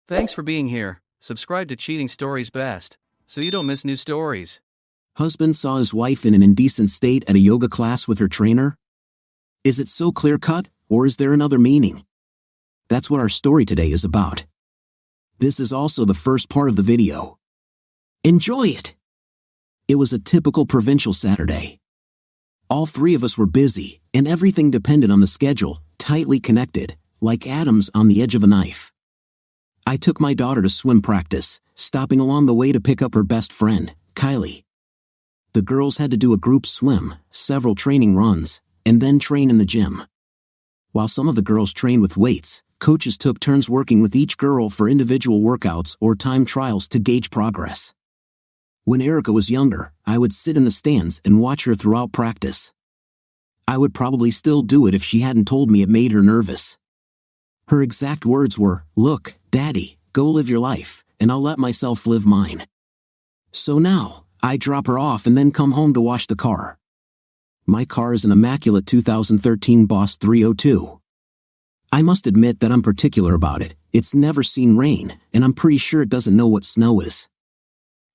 Thanks for being here. Subscribe to Cheating Stories Best, so you don't miss new stories. Husband saw his wife in an indecent state at a yoga class with her trainer? Is it so clear-cut, or is there another meaning? That's what our story today is about. This is also the first part of the video. Enjoy it! It was a typical provincial Saturday. All three of us were busy, and everything depended on the schedule, tightly connected, like atoms on the edge of a knife. I took my daughter to swim practice, stopping along the way to pick up her best friend, Kylie. The girls had to do a group swim, several training runs, and then train in the gym. While some of the girls trained with weights, coaches took turns working with each girl for individual workouts or time trials to gauge progress. When Erica was younger, I would sit in the stands and watch her throughout practice. I would probably still do it if she hadn't told me it made her nervous. Her exact words were, "Look, Daddy, go live your life, and I'll let myself live mine." So now, I drop her off and then come home to wash the car. My car is an immaculate 2013 Boss 302. I must admit that I'm particular about it. It's never seen rain, and I'm pretty sure it doesn't know what snow is.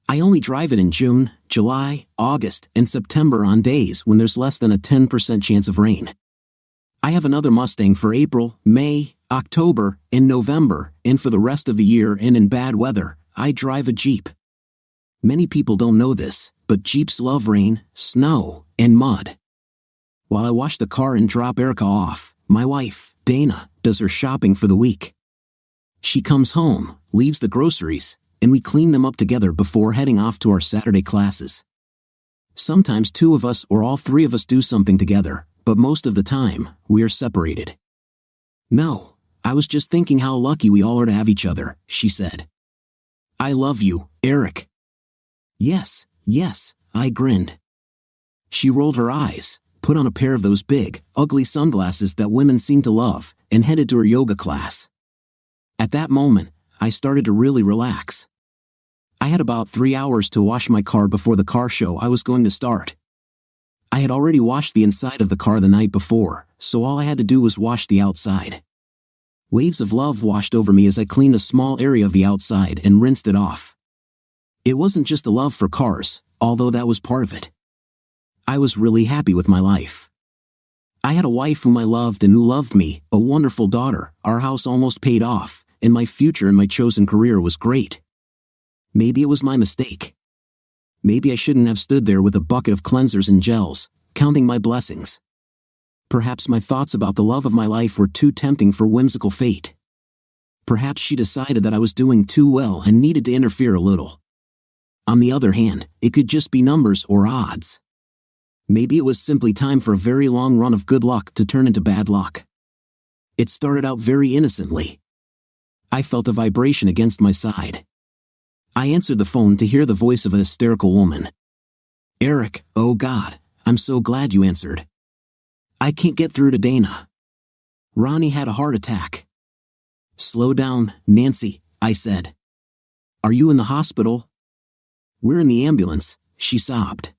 I only drive it in June, July, August, and September on days when there's less than a 10% chance of rain. I have another Mustang for April, May, October, and November, and for the rest of the year and in bad weather, I drive a Jeep. Many people don't know this, but Jeeps love rain, snow, and mud. While I wash the car and drop Erica off, my wife, Dana, does her shopping for the week. She comes home, leaves the groceries, and we clean them up together before heading off to our Saturday classes. Sometimes two of us or all three of us do something together, but most of the time, we are separated. "No, I was just thinking how lucky we all are to have each other," she said. "I love you, Eric." Yes, I grinned. She rolled her eyes, put on a pair of those big, ugly sunglasses that women seem to love, and headed to her yoga class. At that moment, I started to really relax. I had about 3 hours to wash my car before the car show I was going to start. I had already washed the inside of the car the night before, so all I had to do was wash the outside. Waves of love washed over me as I cleaned a small area of the outside and rinsed it off. It wasn't just a love for cars, although that was part of it. I was really happy with my life. I had a wife whom I loved and who loved me, a wonderful daughter, our house almost paid off, and my future in my chosen career was great. Maybe it was my mistake. Maybe I shouldn't have stood there with a bucket of cleansers and gels, counting my blessings. Perhaps my thoughts about the love of my life were too tempting for whimsical fate. Perhaps she decided that I was doing too well and needed to interfere a little. On the other hand, it could just be numbers or odds. Maybe it was simply time for a very long run of good luck to turn into bad luck. It started out very innocently. I felt a vibration against my side. I answered the phone to hear the voice of a hysterical woman. "Eric, oh God, I'm so glad you answered. I can't get through to Dana. Ronnie had a heart attack." "Slow down, Nancy," I said. "Are you in the hospital?" "We're in the ambulance," she sobbed.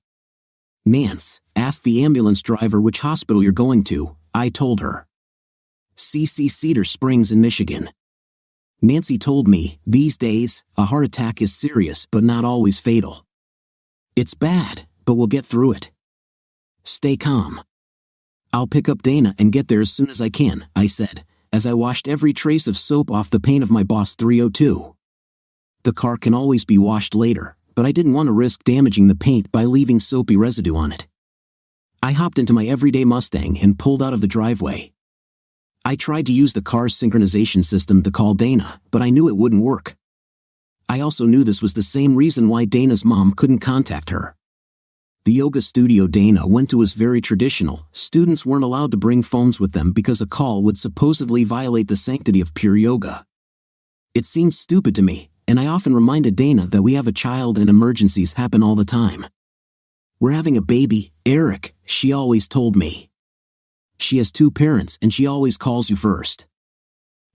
"Nance, ask the ambulance driver which hospital you're going to," I told her. "CC Cedar Springs in Michigan." Nancy told me, these days, a heart attack is serious but not always fatal. "It's bad, but we'll get through it. Stay calm. I'll pick up Dana and get there as soon as I can," I said, as I washed every trace of soap off the paint of my Boss 302. The car can always be washed later, but I didn't want to risk damaging the paint by leaving soapy residue on it. I hopped into my everyday Mustang and pulled out of the driveway. I tried to use the car's synchronization system to call Dana, but I knew it wouldn't work. I also knew this was the same reason why Dana's mom couldn't contact her. The yoga studio Dana went to was very traditional. Students weren't allowed to bring phones with them because a call would supposedly violate the sanctity of pure yoga. It seemed stupid to me, and I often reminded Dana that we have a child and emergencies happen all the time. "We're having a baby, Eric," she always told me. She has 2 parents and she always calls you first.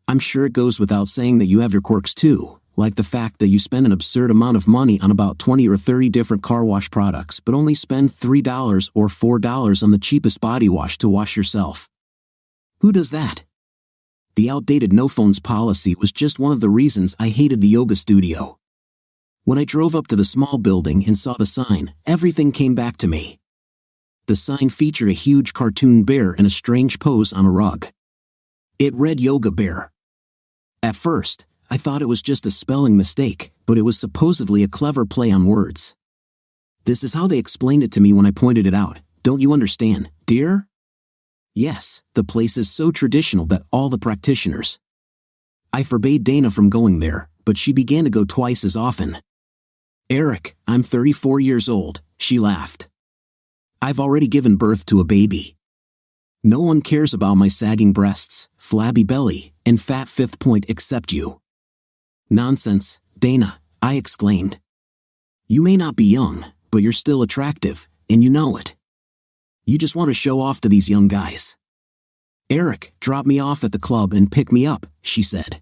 I'm sure it goes without saying that you have your quirks too, like the fact that you spend an absurd amount of money on about 20 or 30 different car wash products but only spend $3 or $4 on the cheapest body wash to wash yourself. Who does that? The outdated no phones policy was just one of the reasons I hated the yoga studio. When I drove up to the small building and saw the sign, everything came back to me. The sign featured a huge cartoon bear in a strange pose on a rug. It read Yoga Bear. At first, I thought it was just a spelling mistake, but it was supposedly a clever play on words. This is how they explained it to me when I pointed it out. Don't you understand, dear? Yes, the place is so traditional that all the practitioners. I forbade Dana from going there, but she began to go twice as often. Eric, I'm 34 years old, she laughed. I've already given birth to a baby. No one cares about my sagging breasts, flabby belly, and fat fifth point except you. Nonsense, Dana, I exclaimed. You may not be young, but you're still attractive, and you know it. You just want to show off to these young guys. Eric, drop me off at the club and pick me up, she said.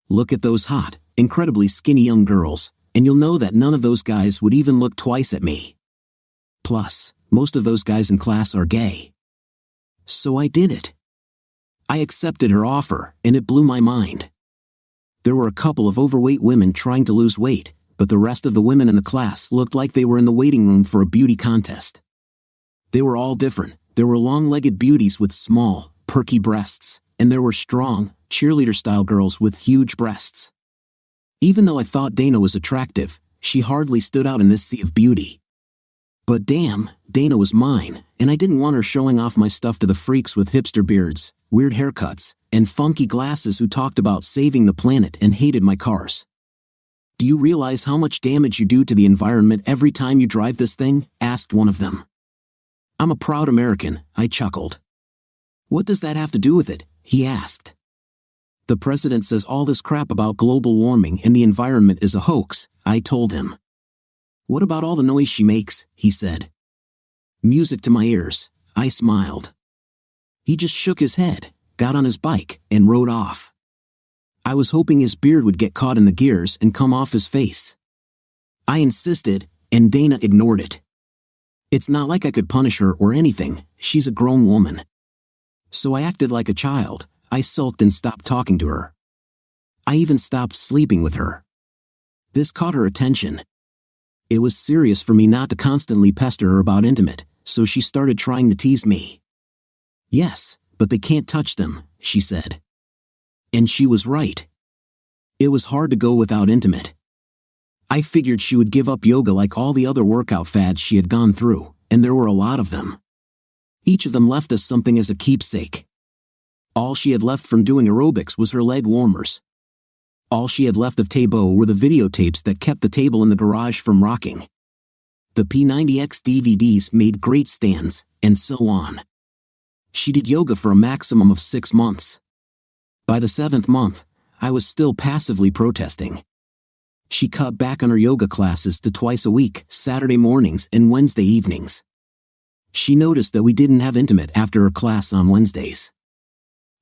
Look at those hot, incredibly skinny young girls, and you'll know that none of those guys would even look twice at me. Plus, most of those guys in class are gay. So I did it. I accepted her offer, and it blew my mind. There were a couple of overweight women trying to lose weight, but the rest of the women in the class looked like they were in the waiting room for a beauty contest. They were all different. There were long-legged beauties with small, perky breasts, and there were strong, cheerleader-style girls with huge breasts. Even though I thought Dana was attractive, she hardly stood out in this sea of beauty. But damn, Dana was mine, and I didn't want her showing off my stuff to the freaks with hipster beards, weird haircuts, and funky glasses who talked about saving the planet and hated my cars. Do you realize how much damage you do to the environment every time you drive this thing? Asked one of them. I'm a proud American, I chuckled. What does that have to do with it? He asked. The president says all this crap about global warming and the environment is a hoax, I told him. What about all the noise she makes? He said. Music to my ears, I smiled. He just shook his head, got on his bike, and rode off. I was hoping his beard would get caught in the gears and come off his face. I insisted, and Dana ignored it. It's not like I could punish her or anything, she's a grown woman. So I acted like a child, I sulked and stopped talking to her. I even stopped sleeping with her. This caught her attention. It was serious for me not to constantly pester her about intimate, so she started trying to tease me. Yes, but they can't touch them, she said. And she was right. It was hard to go without intimate. I figured she would give up yoga like all the other workout fads she had gone through, and there were a lot of them. Each of them left us something as a keepsake. All she had left from doing aerobics was her leg warmers. All she had left of Tabo were the videotapes that kept the table in the garage from rocking. The P90X DVDs made great stands, and so on. She did yoga for a maximum of 6 months. By the 7th month, I was still passively protesting. She cut back on her yoga classes to twice a week, Saturday mornings and Wednesday evenings. She noticed that we didn't have intimate after her class on Wednesdays.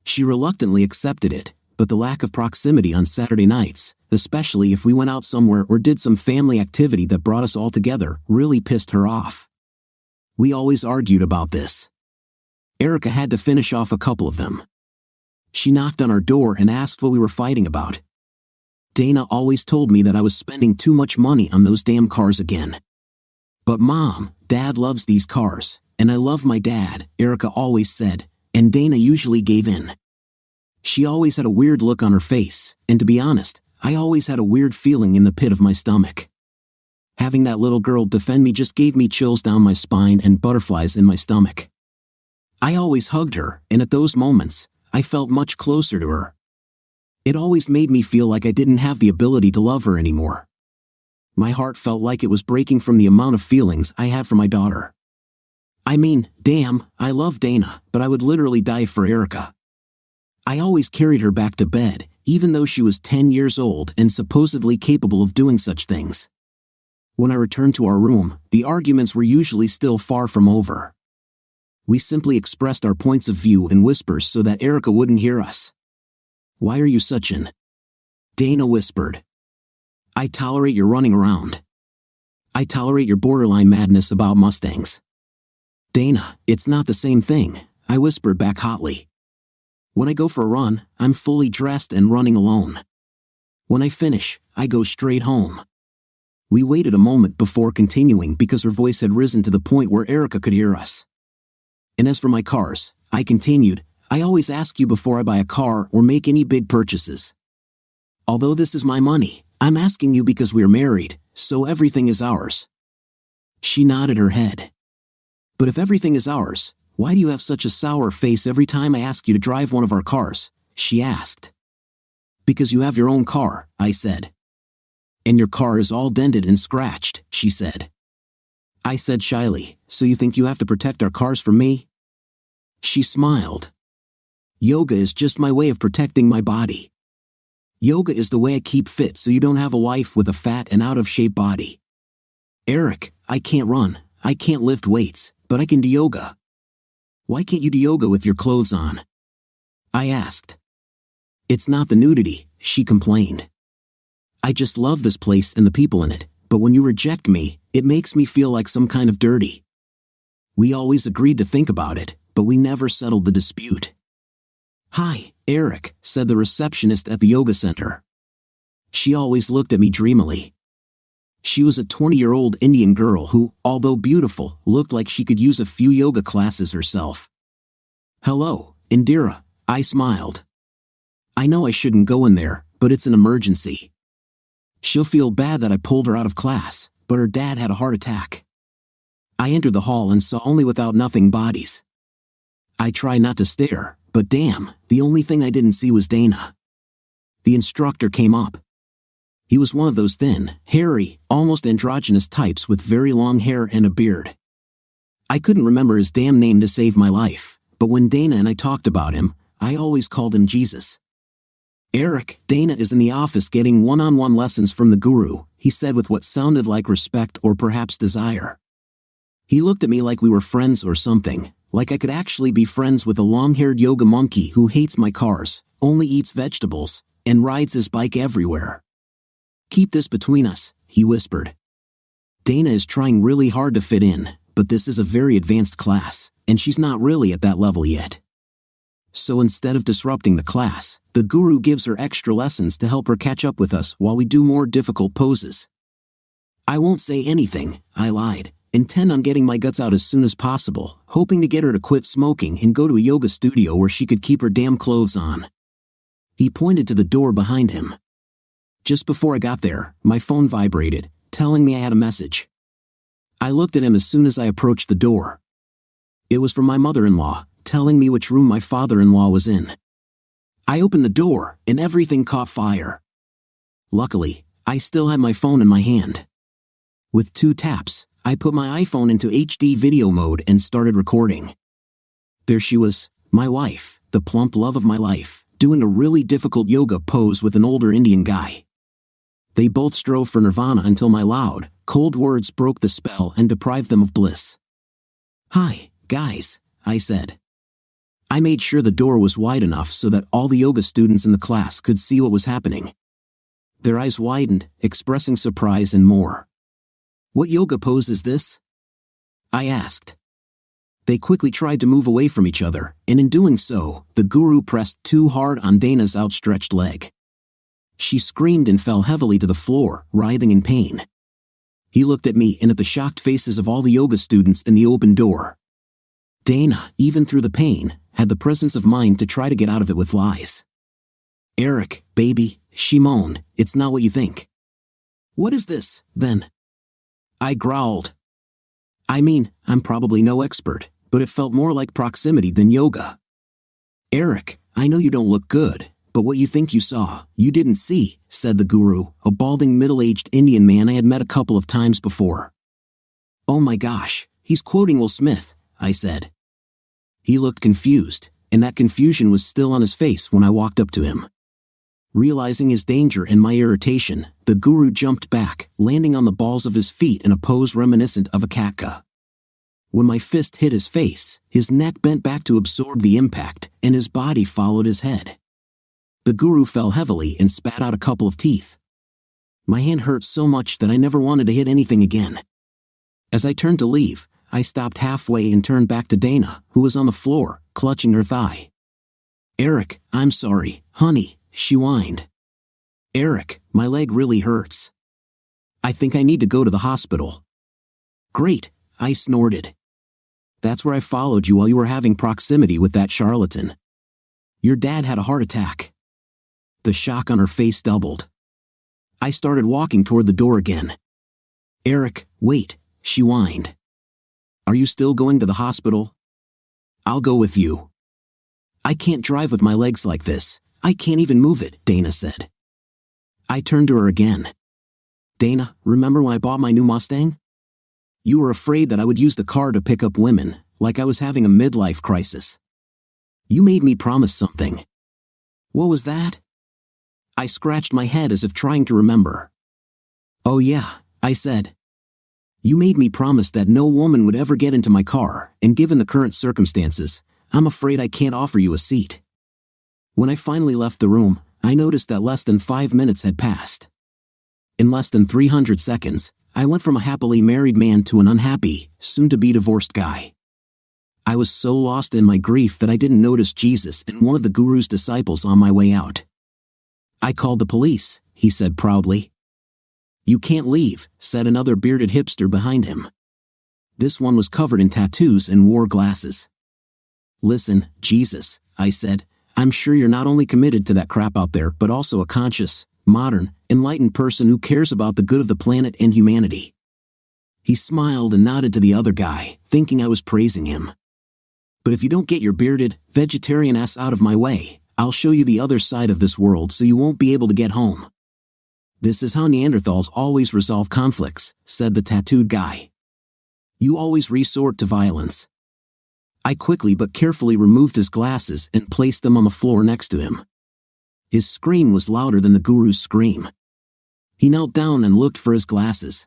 She reluctantly accepted it, but the lack of proximity on Saturday nights, especially if we went out somewhere or did some family activity that brought us all together, really pissed her off. We always argued about this. Erica had to finish off a couple of them. She knocked on our door and asked what we were fighting about. Dana always told me that I was spending too much money on those damn cars again. But Mom, Dad loves these cars, and I love my dad, Erica always said, and Dana usually gave in. She always had a weird look on her face, and to be honest, I always had a weird feeling in the pit of my stomach. Having that little girl defend me just gave me chills down my spine and butterflies in my stomach. I always hugged her, and at those moments, I felt much closer to her. It always made me feel like I didn't have the ability to love her anymore. My heart felt like it was breaking from the amount of feelings I had for my daughter. I mean, damn, I love Dana, but I would literally die for Erica. I always carried her back to bed, even though she was 10 years old and supposedly capable of doing such things. When I returned to our room, the arguments were usually still far from over. We simply expressed our points of view in whispers so that Erica wouldn't hear us. Why are you such an... Dana whispered. I tolerate your running around. I tolerate your borderline madness about Mustangs. Dana, it's not the same thing, I whispered back hotly. When I go for a run, I'm fully dressed and running alone. When I finish, I go straight home. We waited a moment before continuing because her voice had risen to the point where Erica could hear us. And as for my cars, I continued, I always ask you before I buy a car or make any big purchases. Although this is my money, I'm asking you because we're married, so everything is ours. She nodded her head. But if everything is ours, why do you have such a sour face every time I ask you to drive one of our cars? She asked. Because you have your own car, I said. And your car is all dented and scratched, she said. I said shyly, so you think you have to protect our cars from me? She smiled. Yoga is just my way of protecting my body. Yoga is the way I keep fit so you don't have a wife with a fat and out-of-shape body. Eric, I can't run, I can't lift weights, but I can do yoga. Why can't you do yoga with your clothes on? I asked. It's not the nudity, she complained. I just love this place and the people in it, but when you reject me, it makes me feel like some kind of dirty. We always agreed to think about it, but we never settled the dispute. Hi, Eric, said the receptionist at the yoga center. She always looked at me dreamily. She was a 20-year-old Indian girl who, although beautiful, looked like she could use a few yoga classes herself. Hello, Indira, I smiled. I know I shouldn't go in there, but it's an emergency. She'll feel bad that I pulled her out of class, but her dad had a heart attack. I entered the hall and saw only without nothing bodies. I tried not to stare, but damn, the only thing I didn't see was Dana. The instructor came up. He was one of those thin, hairy, almost androgynous types with very long hair and a beard. I couldn't remember his damn name to save my life, but when Dana and I talked about him, I always called him Jesus. Eric, Dana is in the office getting one-on-one lessons from the guru, he said with what sounded like respect or perhaps desire. He looked at me like we were friends or something, like I could actually be friends with a long-haired yoga monkey who hates my cars, only eats vegetables, and rides his bike everywhere. Keep this between us, he whispered. Dana is trying really hard to fit in, but this is a very advanced class, and she's not really at that level yet. So instead of disrupting the class, the guru gives her extra lessons to help her catch up with us while we do more difficult poses. I won't say anything, I lied, intent on getting my guts out as soon as possible, hoping to get her to quit smoking and go to a yoga studio where she could keep her damn clothes on. He pointed to the door behind him. Just before I got there, my phone vibrated, telling me I had a message. I looked at him as soon as I approached the door. It was from my mother-in-law, telling me which room my father-in-law was in. I opened the door, and everything caught fire. Luckily, I still had my phone in my hand. With 2 taps, I put my iPhone into HD video mode and started recording. There she was, my wife, the plump love of my life, doing a really difficult yoga pose with an older Indian guy. They both strove for Nirvana until my loud, cold words broke the spell and deprived them of bliss. Hi, guys, I said. I made sure the door was wide enough so that all the yoga students in the class could see what was happening. Their eyes widened, expressing surprise and more. What yoga pose is this? I asked. They quickly tried to move away from each other, and in doing so, the guru pressed too hard on Dana's outstretched leg. She screamed and fell heavily to the floor, writhing in pain. He looked at me and at the shocked faces of all the yoga students in the open door. Dana, even through the pain, had the presence of mind to try to get out of it with lies. Eric, baby, she moaned, it's not what you think. What is this, then? I growled. I mean, I'm probably no expert, but it felt more like proximity than yoga. Eric, I know you don't look good, but what you think you saw, you didn't see, said the guru, a balding middle-aged Indian man I had met a couple of times before. Oh my gosh, he's quoting Will Smith, I said. He looked confused, and that confusion was still on his face when I walked up to him. Realizing his danger and my irritation, the guru jumped back, landing on the balls of his feet in a pose reminiscent of a katka. When my fist hit his face, his neck bent back to absorb the impact, and his body followed his head. The guru fell heavily and spat out a couple of teeth. My hand hurt so much that I never wanted to hit anything again. As I turned to leave, I stopped halfway and turned back to Dana, who was on the floor, clutching her thigh. Eric, I'm sorry, honey, she whined. Eric, my leg really hurts. I think I need to go to the hospital. Great, I snorted. That's where I followed you while you were having proximity with that charlatan. Your dad had a heart attack. The shock on her face doubled. I started walking toward the door again. Eric, wait, she whined. Are you still going to the hospital? I'll go with you. I can't drive with my legs like this. I can't even move it, Dana said. I turned to her again. Dana, remember when I bought my new Mustang? You were afraid that I would use the car to pick up women, like I was having a midlife crisis. You made me promise something. What was that? I scratched my head as if trying to remember. Oh yeah, I said. You made me promise that no woman would ever get into my car, and given the current circumstances, I'm afraid I can't offer you a seat. When I finally left the room, I noticed that less than 5 minutes had passed. In less than 300 seconds, I went from a happily married man to an unhappy, soon-to-be divorced guy. I was so lost in my grief that I didn't notice Jesus and one of the guru's disciples on my way out. I called the police, he said proudly. You can't leave, said another bearded hipster behind him. This one was covered in tattoos and wore glasses. Listen, Jesus, I said, I'm sure you're not only committed to that crap out there but also a conscious, modern, enlightened person who cares about the good of the planet and humanity. He smiled and nodded to the other guy, thinking I was praising him. But if you don't get your bearded, vegetarian ass out of my way, I'll show you the other side of this world so you won't be able to get home. This is how Neanderthals always resolve conflicts, said the tattooed guy. You always resort to violence. I quickly but carefully removed his glasses and placed them on the floor next to him. His scream was louder than the guru's scream. He knelt down and looked for his glasses.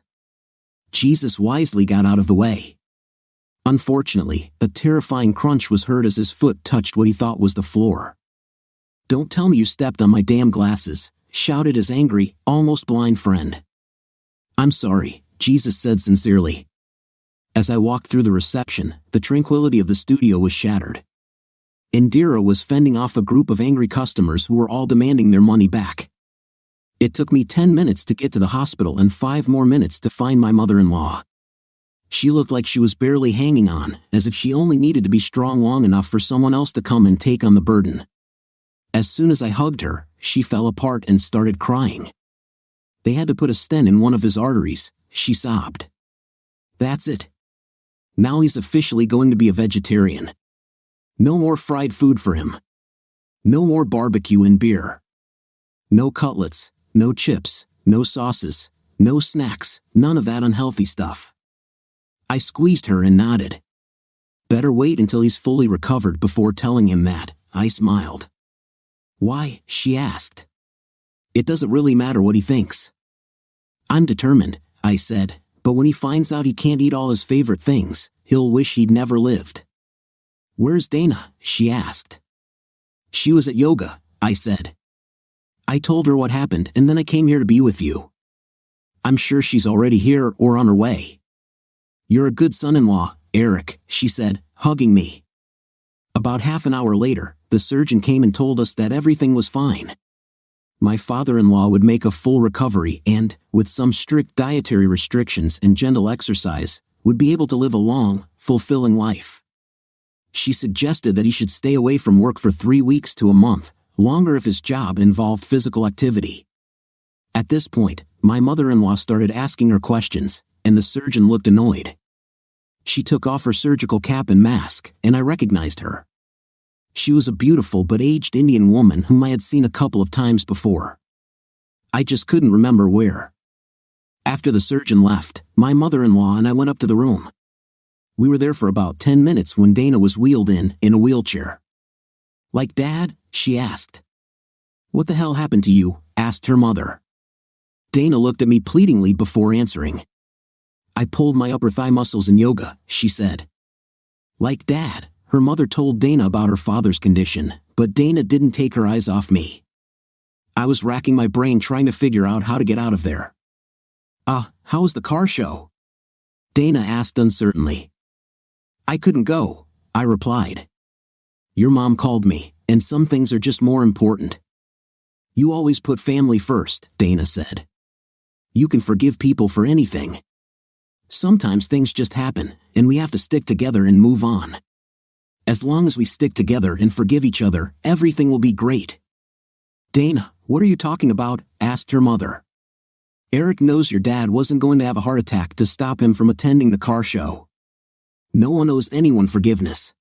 Jesus wisely got out of the way. Unfortunately, a terrifying crunch was heard as his foot touched what he thought was the floor. Don't tell me you stepped on my damn glasses, shouted his angry, almost blind friend. I'm sorry, Jesus said sincerely. As I walked through the reception, the tranquility of the studio was shattered. Indira was fending off a group of angry customers who were all demanding their money back. It took me 10 minutes to get to the hospital and 5 more minutes to find my mother-in-law. She looked like she was barely hanging on, as if she only needed to be strong long enough for someone else to come and take on the burden. As soon as I hugged her, she fell apart and started crying. They had to put a stent in one of his arteries, she sobbed. That's it. Now he's officially going to be a vegetarian. No more fried food for him. No more barbecue and beer. No cutlets, no chips, no sauces, no snacks, none of that unhealthy stuff. I squeezed her and nodded. Better wait until he's fully recovered before telling him that, I smiled. Why, she asked. It doesn't really matter what he thinks. I'm determined, I said, but when he finds out he can't eat all his favorite things, he'll wish he'd never lived. Where's Dana? She asked. She was at yoga, I said. I told her what happened and then I came here to be with you. I'm sure she's already here or on her way. You're a good son-in-law, Eric, she said, hugging me. About half an hour later, the surgeon came and told us that everything was fine. My father-in-law would make a full recovery and, with some strict dietary restrictions and gentle exercise, would be able to live a long, fulfilling life. She suggested that he should stay away from work for 3 weeks to a month, longer if his job involved physical activity. At this point, my mother-in-law started asking her questions, and the surgeon looked annoyed. She took off her surgical cap and mask, and I recognized her. She was a beautiful but aged Indian woman whom I had seen a couple of times before. I just couldn't remember where. After the surgeon left, my mother-in-law and I went up to the room. We were there for about 10 minutes when Dana was wheeled in a wheelchair. Like Dad? She asked. What the hell happened to you? Asked her mother. Dana looked at me pleadingly before answering. I pulled my upper thigh muscles in yoga, she said. Like Dad, her mother told Dana about her father's condition, but Dana didn't take her eyes off me. I was racking my brain trying to figure out how to get out of there. How was the car show? Dana asked uncertainly. I couldn't go, I replied. Your mom called me, And some things are just more important. You always put family first, Dana said. You can forgive people for anything. Sometimes things just happen, and we have to stick together and move on. As long as we stick together and forgive each other, everything will be great. Dana, what are you talking about? Asked her mother. Eric knows your dad wasn't going to have a heart attack to stop him from attending the car show. No one owes anyone forgiveness.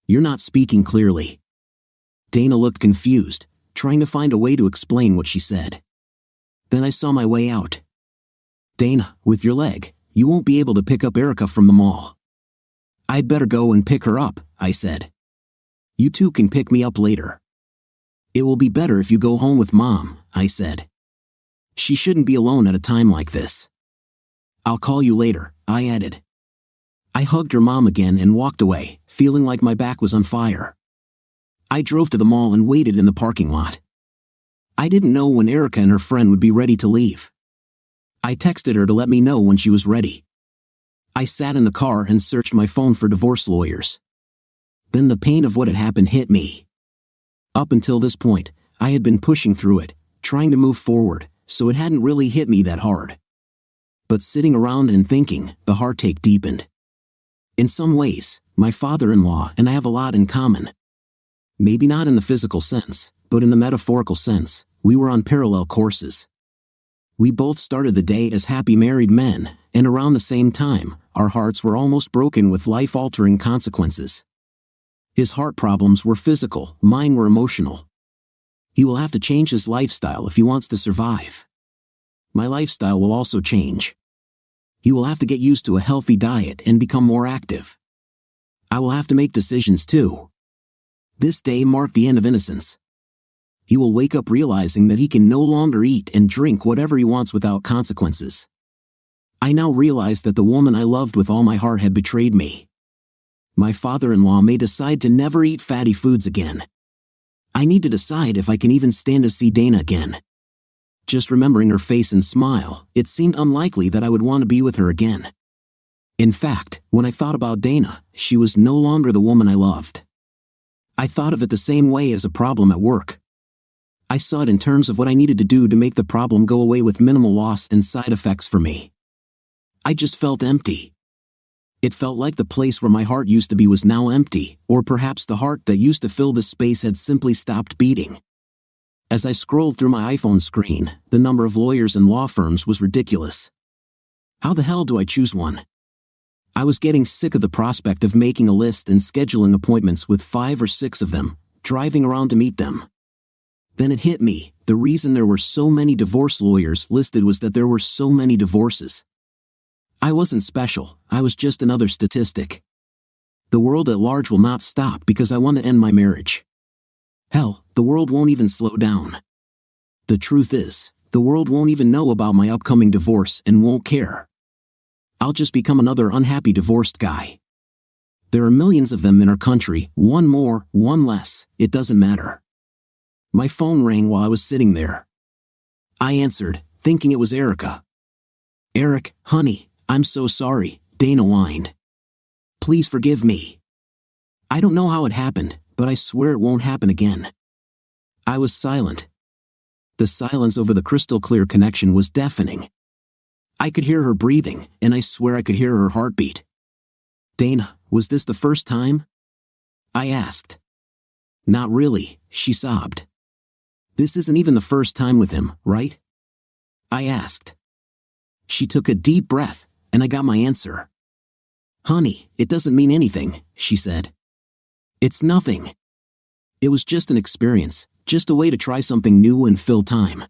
You're not speaking clearly. Dana looked confused, trying to find a way to explain what she said. Then I saw my way out. Dana, with your leg, you won't be able to pick up Erica from the mall. I'd better go and pick her up, I said. You two can pick me up later. It will be better if you go home with Mom, I said. She shouldn't be alone at a time like this. I'll call you later, I added. I hugged her mom again and walked away, feeling like my back was on fire. I drove to the mall and waited in the parking lot. I didn't know when Erica and her friend would be ready to leave. I texted her to let me know when she was ready. I sat in the car and searched my phone for divorce lawyers. Then the pain of what had happened hit me. Up until this point, I had been pushing through it, trying to move forward, so it hadn't really hit me that hard. But sitting around and thinking, the heartache deepened. In some ways, my father-in-law and I have a lot in common. Maybe not in the physical sense, but in the metaphorical sense, we were on parallel courses. We both started the day as happy married men, and around the same time, our hearts were almost broken with life-altering consequences. His heart problems were physical, mine were emotional. He will have to change his lifestyle if he wants to survive. My lifestyle will also change. He will have to get used to a healthy diet and become more active. I will have to make decisions too. This day marked the end of innocence. He will wake up realizing that he can no longer eat and drink whatever he wants without consequences. I now realized that the woman I loved with all my heart had betrayed me. My father-in-law may decide to never eat fatty foods again. I need to decide if I can even stand to see Dana again. Just remembering her face and smile, it seemed unlikely that I would want to be with her again. In fact, when I thought about Dana, she was no longer the woman I loved. I thought of it the same way as a problem at work. I saw it in terms of what I needed to do to make the problem go away with minimal loss and side effects for me. I just felt empty. It felt like the place where my heart used to be was now empty, or perhaps the heart that used to fill the space had simply stopped beating. As I scrolled through my iPhone screen, the number of lawyers and law firms was ridiculous. How the hell do I choose one? I was getting sick of the prospect of making a list and scheduling appointments with 5 or 6 of them, driving around to meet them. Then it hit me, the reason there were so many divorce lawyers listed was that there were so many divorces. I wasn't special, I was just another statistic. The world at large will not stop because I want to end my marriage. Hell, the world won't even slow down. The truth is, the world won't even know about my upcoming divorce and won't care. I'll just become another unhappy divorced guy. There are millions of them in our country, one more, one less, it doesn't matter. My phone rang while I was sitting there. I answered, thinking it was Erica. Eric, honey, I'm so sorry, Dana whined. Please forgive me. I don't know how it happened, but I swear it won't happen again. I was silent. The silence over the crystal clear connection was deafening. I could hear her breathing, and I swear I could hear her heartbeat. Dana, was this the first time? I asked. Not really, she sobbed. This isn't even the first time with him, right? I asked. She took a deep breath, and I got my answer. Honey, it doesn't mean anything, she said. It's nothing. It was just an experience, just a way to try something new and fill time.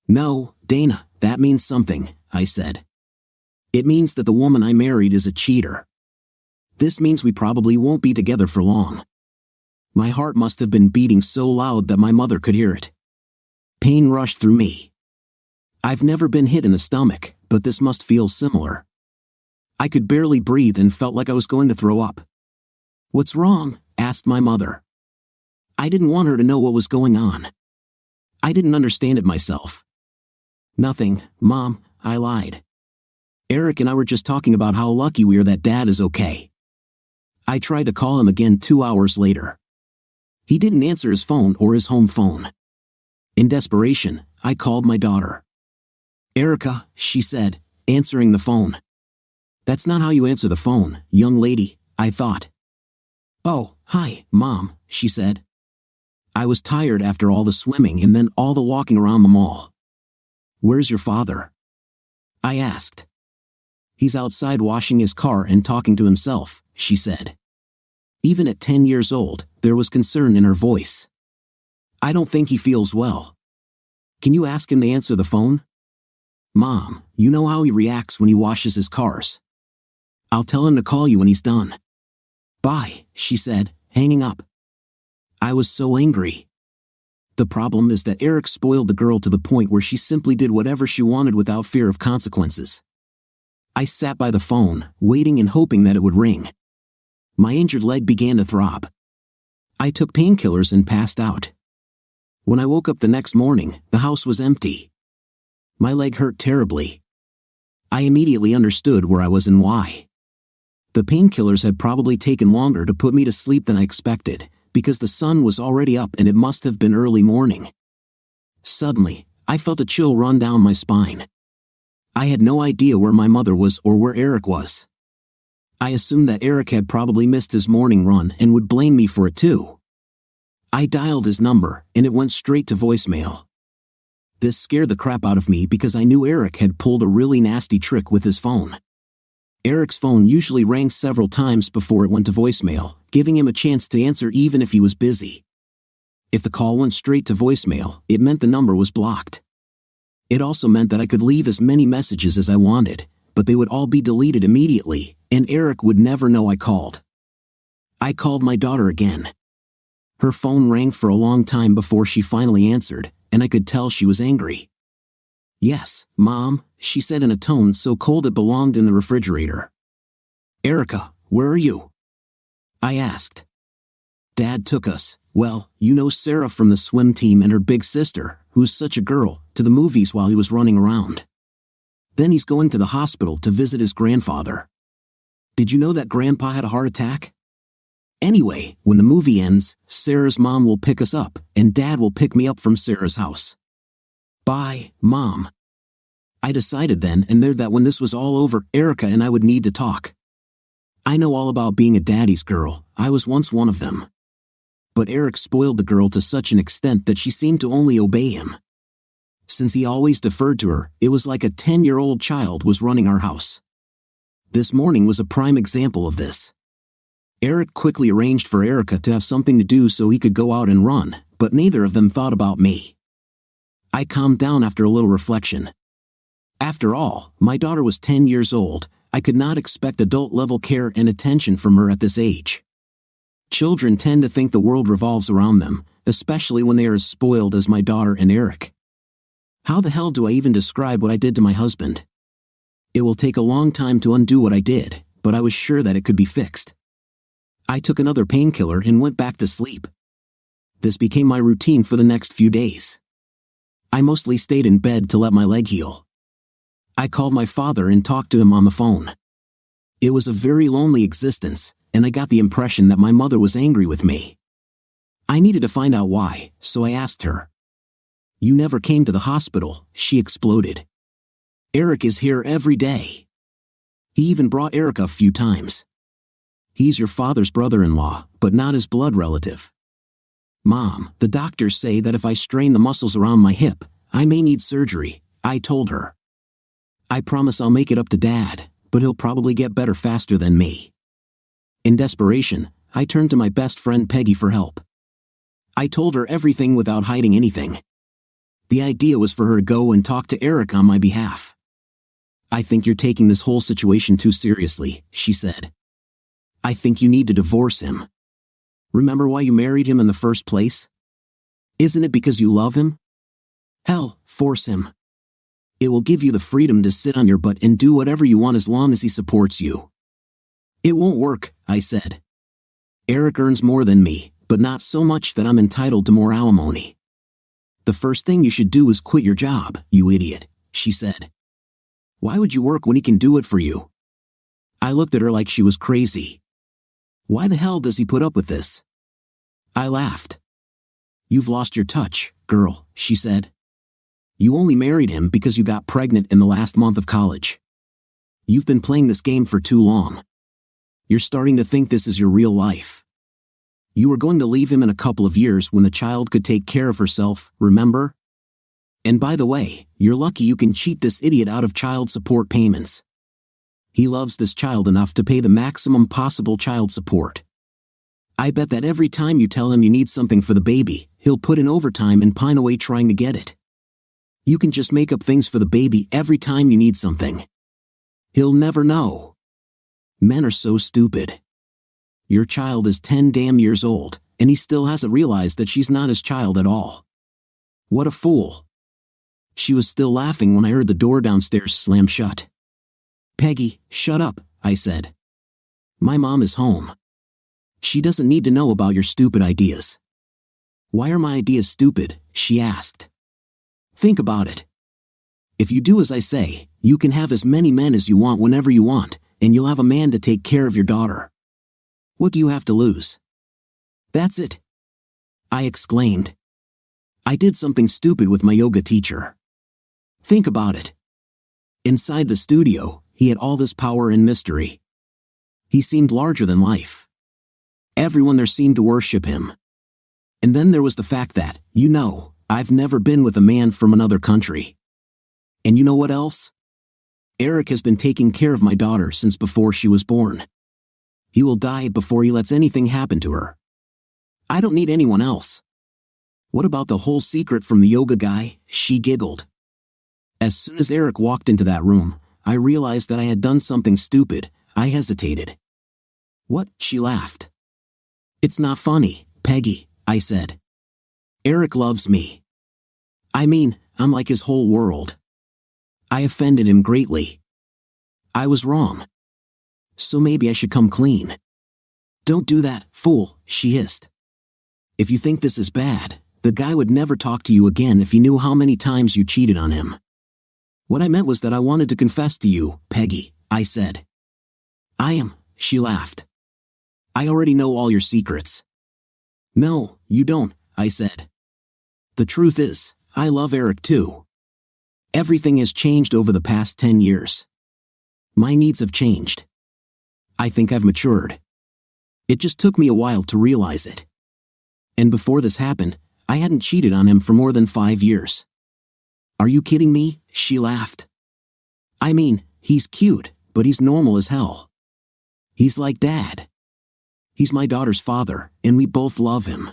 No, Dana, that means something, I said. It means that the woman I married is a cheater. This means we probably won't be together for long. My heart must have been beating so loud that my mother could hear it. Pain rushed through me. I've never been hit in the stomach, but this must feel similar. I could barely breathe and felt like I was going to throw up. What's wrong? Asked my mother. I didn't want her to know what was going on. I didn't understand it myself. Nothing, Mom, I lied. Eric and I were just talking about how lucky we are that Dad is okay. I tried to call him again 2 hours later. He didn't answer his phone or his home phone. In desperation, I called my daughter. "Erica," she said, answering the phone. "That's not how you answer the phone, young lady," I thought. "Oh, hi, Mom," she said. I was tired after all the swimming and then all the walking around the mall. "Where's your father?" I asked. "He's outside washing his car and talking to himself," she said. Even at 10 years old, there was concern in her voice. "I don't think he feels well. Can you ask him to answer the phone?" "Mom, you know how he reacts when he washes his cars. I'll tell him to call you when he's done." "Bye," she said, hanging up. I was so angry. The problem is that Eric spoiled the girl to the point where she simply did whatever she wanted without fear of consequences. I sat by the phone, waiting and hoping that it would ring. My injured leg began to throb. I took painkillers and passed out. When I woke up the next morning, the house was empty. My leg hurt terribly. I immediately understood where I was and why. The painkillers had probably taken longer to put me to sleep than I expected, because the sun was already up and it must have been early morning. Suddenly, I felt a chill run down my spine. I had no idea where my mother was or where Eric was. I assumed that Eric had probably missed his morning run and would blame me for it too. I dialed his number, and it went straight to voicemail. This scared the crap out of me because I knew Eric had pulled a really nasty trick with his phone. Eric's phone usually rang several times before it went to voicemail, giving him a chance to answer even if he was busy. If the call went straight to voicemail, it meant the number was blocked. It also meant that I could leave as many messages as I wanted, but they would all be deleted immediately, and Eric would never know I called. I called my daughter again. Her phone rang for a long time before she finally answered, and I could tell she was angry. "Yes, Mom," she said in a tone so cold it belonged in the refrigerator. "Erica, where are you?" I asked. "Dad took us, well, you know Sarah from the swim team and her big sister, who's such a girl, to the movies while he was running around. Then he's going to the hospital to visit his grandfather. Did you know that Grandpa had a heart attack? Anyway, when the movie ends, Sarah's mom will pick us up, and Dad will pick me up from Sarah's house. Bye, Mom." I decided then and there that when this was all over, Erica and I would need to talk. I know all about being a daddy's girl, I was once one of them. But Eric spoiled the girl to such an extent that she seemed to only obey him. Since he always deferred to her, it was like a 10-year-old child was running our house. This morning was a prime example of this. Eric quickly arranged for Erica to have something to do so he could go out and run, but neither of them thought about me. I calmed down after a little reflection. After all, my daughter was 10 years old. I could not expect adult-level care and attention from her at this age. Children tend to think the world revolves around them, especially when they are as spoiled as my daughter and Eric. How the hell do I even describe what I did to my husband? It will take a long time to undo what I did, but I was sure that it could be fixed. I took another painkiller and went back to sleep. This became my routine for the next few days. I mostly stayed in bed to let my leg heal. I called my father and talked to him on the phone. It was a very lonely existence, and I got the impression that my mother was angry with me. I needed to find out why, so I asked her. "You never came to the hospital," she exploded. "Eric is here every day. He even brought Erica a few times. He's your father's brother-in-law, but not his blood relative. Mom, the doctors say that if I strain the muscles around my hip, I may need surgery," I told her. "I promise I'll make it up to Dad, but he'll probably get better faster than me." In desperation, I turned to my best friend Peggy for help. I told her everything without hiding anything. The idea was for her to go and talk to Eric on my behalf. "I think you're taking this whole situation too seriously," she said. "I think you need to divorce him. Remember why you married him in the first place? Isn't it because you love him? Hell, force him. It will give you the freedom to sit on your butt and do whatever you want as long as he supports you." "It won't work," I said. "Eric earns more than me, but not so much that I'm entitled to more alimony." "The first thing you should do is quit your job, you idiot," she said. "Why would you work when he can do it for you?" I looked at her like she was crazy. Why the hell does he put up with this? I laughed. You've lost your touch, girl, she said. You only married him because you got pregnant in the last month of college. You've been playing this game for too long. You're starting to think this is your real life. You were going to leave him in a couple of years when the child could take care of herself, remember? And by the way, you're lucky you can cheat this idiot out of child support payments. He loves this child enough to pay the maximum possible child support. I bet that every time you tell him you need something for the baby, he'll put in overtime and pine away trying to get it. You can just make up things for the baby every time you need something. He'll never know. Men are so stupid. Your child is 10 damn years old, and he still hasn't realized that she's not his child at all. What a fool. She was still laughing when I heard the door downstairs slam shut. Peggy, shut up, I said. My mom is home. She doesn't need to know about your stupid ideas. Why are my ideas stupid? She asked. Think about it. If you do as I say, you can have as many men as you want whenever you want, and you'll have a man to take care of your daughter. What do you have to lose? That's it, I exclaimed. I did something stupid with my yoga teacher. Think about it. Inside the studio, he had all this power and mystery. He seemed larger than life. Everyone there seemed to worship him. And then there was the fact that, I've never been with a man from another country. And you know what else? Eric has been taking care of my daughter since before she was born. He will die before he lets anything happen to her. I don't need anyone else. What about the whole secret from the yoga guy? She giggled. As soon as Eric walked into that room, I realized that I had done something stupid. I hesitated. What? She laughed. It's not funny, Peggy, I said. Eric loves me. I mean, I'm like his whole world. I offended him greatly. I was wrong. So maybe I should come clean. Don't do that, fool, she hissed. If you think this is bad, the guy would never talk to you again if he knew how many times you cheated on him. What I meant was that I wanted to confess to you, Peggy, I said. She laughed. I already know all your secrets. No, you don't, I said. The truth is, I love Eric too. Everything has changed over the past 10 years. My needs have changed. I think I've matured. It just took me a while to realize it. And before this happened, I hadn't cheated on him for more than 5 years. Are you kidding me? She laughed. I mean, he's cute, but he's normal as hell. He's like Dad. He's my daughter's father, and we both love him.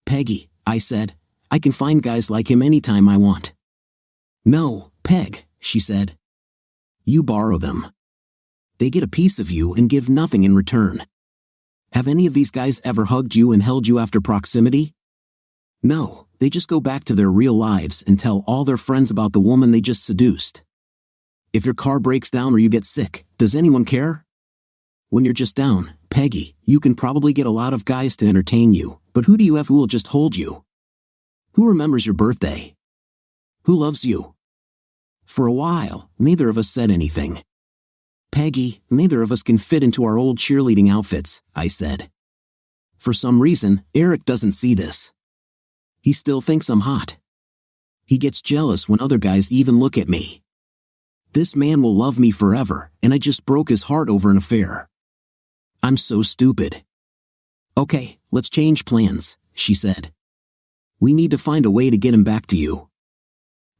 Peggy, I said, I can find guys like him anytime I want. No, Peg, she said. You borrow them. They get a piece of you and give nothing in return. Have any of these guys ever hugged you and held you after proximity? No, they just go back to their real lives and tell all their friends about the woman they just seduced. If your car breaks down or you get sick, does anyone care? When you're just down, Peggy, you can probably get a lot of guys to entertain you, but who do you have who will just hold you? Who remembers your birthday? Who loves you? For a while, neither of us said anything. Peggy, neither of us can fit into our old cheerleading outfits, I said. For some reason, Eric doesn't see this. He still thinks I'm hot. He gets jealous when other guys even look at me. This man will love me forever, and I just broke his heart over an affair. I'm so stupid. Okay, let's change plans, she said. We need to find a way to get him back to you.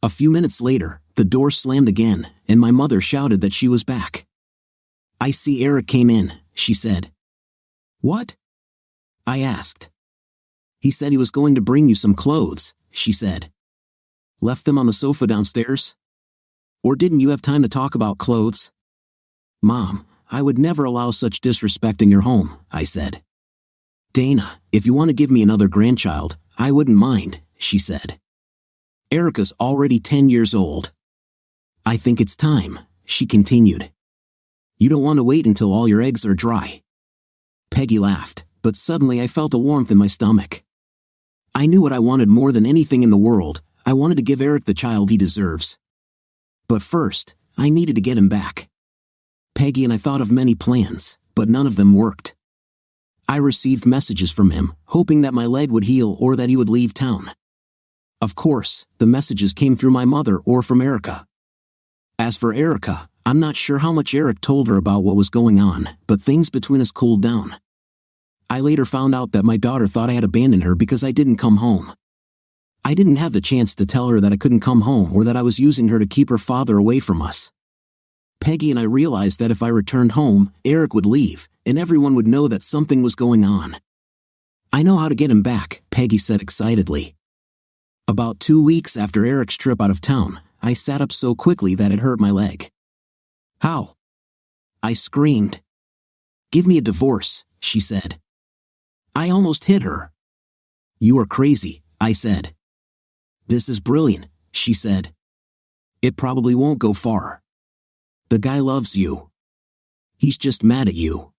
A few minutes later, the door slammed again, and my mother shouted that she was back. I see Eric came in, she said. What? I asked. He said he was going to bring you some clothes, she said. Left them on the sofa downstairs? Or didn't you have time to talk about clothes? Mom, I would never allow such disrespect in your home, I said. Dana, if you want to give me another grandchild, I wouldn't mind, she said. Erica's already 10 years old. I think it's time, she continued. You don't want to wait until all your eggs are dry. Peggy laughed, but suddenly I felt a warmth in my stomach. I knew what I wanted more than anything in the world. I wanted to give Eric the child he deserves. But first, I needed to get him back. Peggy and I thought of many plans, but none of them worked. I received messages from him, hoping that my leg would heal or that he would leave town. Of course, the messages came through my mother or from Erica. As for Erica, I'm not sure how much Eric told her about what was going on, but things between us cooled down. I later found out that my daughter thought I had abandoned her because I didn't come home. I didn't have the chance to tell her that I couldn't come home or that I was using her to keep her father away from us. Peggy and I realized that if I returned home, Eric would leave, and everyone would know that something was going on. I know how to get him back, Peggy said excitedly. About 2 weeks after Eric's trip out of town, I sat up so quickly that it hurt my leg. How? I screamed. Give me a divorce, she said. I almost hit her. You are crazy, I said. This is brilliant, she said. It probably won't go far. The guy loves you. He's just mad at you.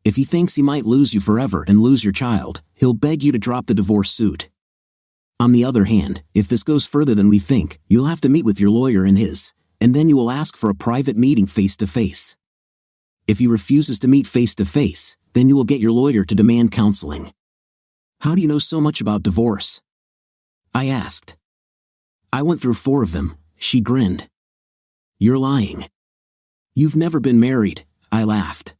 If he thinks he might lose you forever and lose your child, he'll beg you to drop the divorce suit. On the other hand, if this goes further than we think, you'll have to meet with your lawyer and his, and then you will ask for a private meeting face-to-face. If he refuses to meet face-to-face, then you will get your lawyer to demand counseling. How do you know so much about divorce? I asked. I went through 4 of them, she grinned. You're lying. You've never been married, I laughed.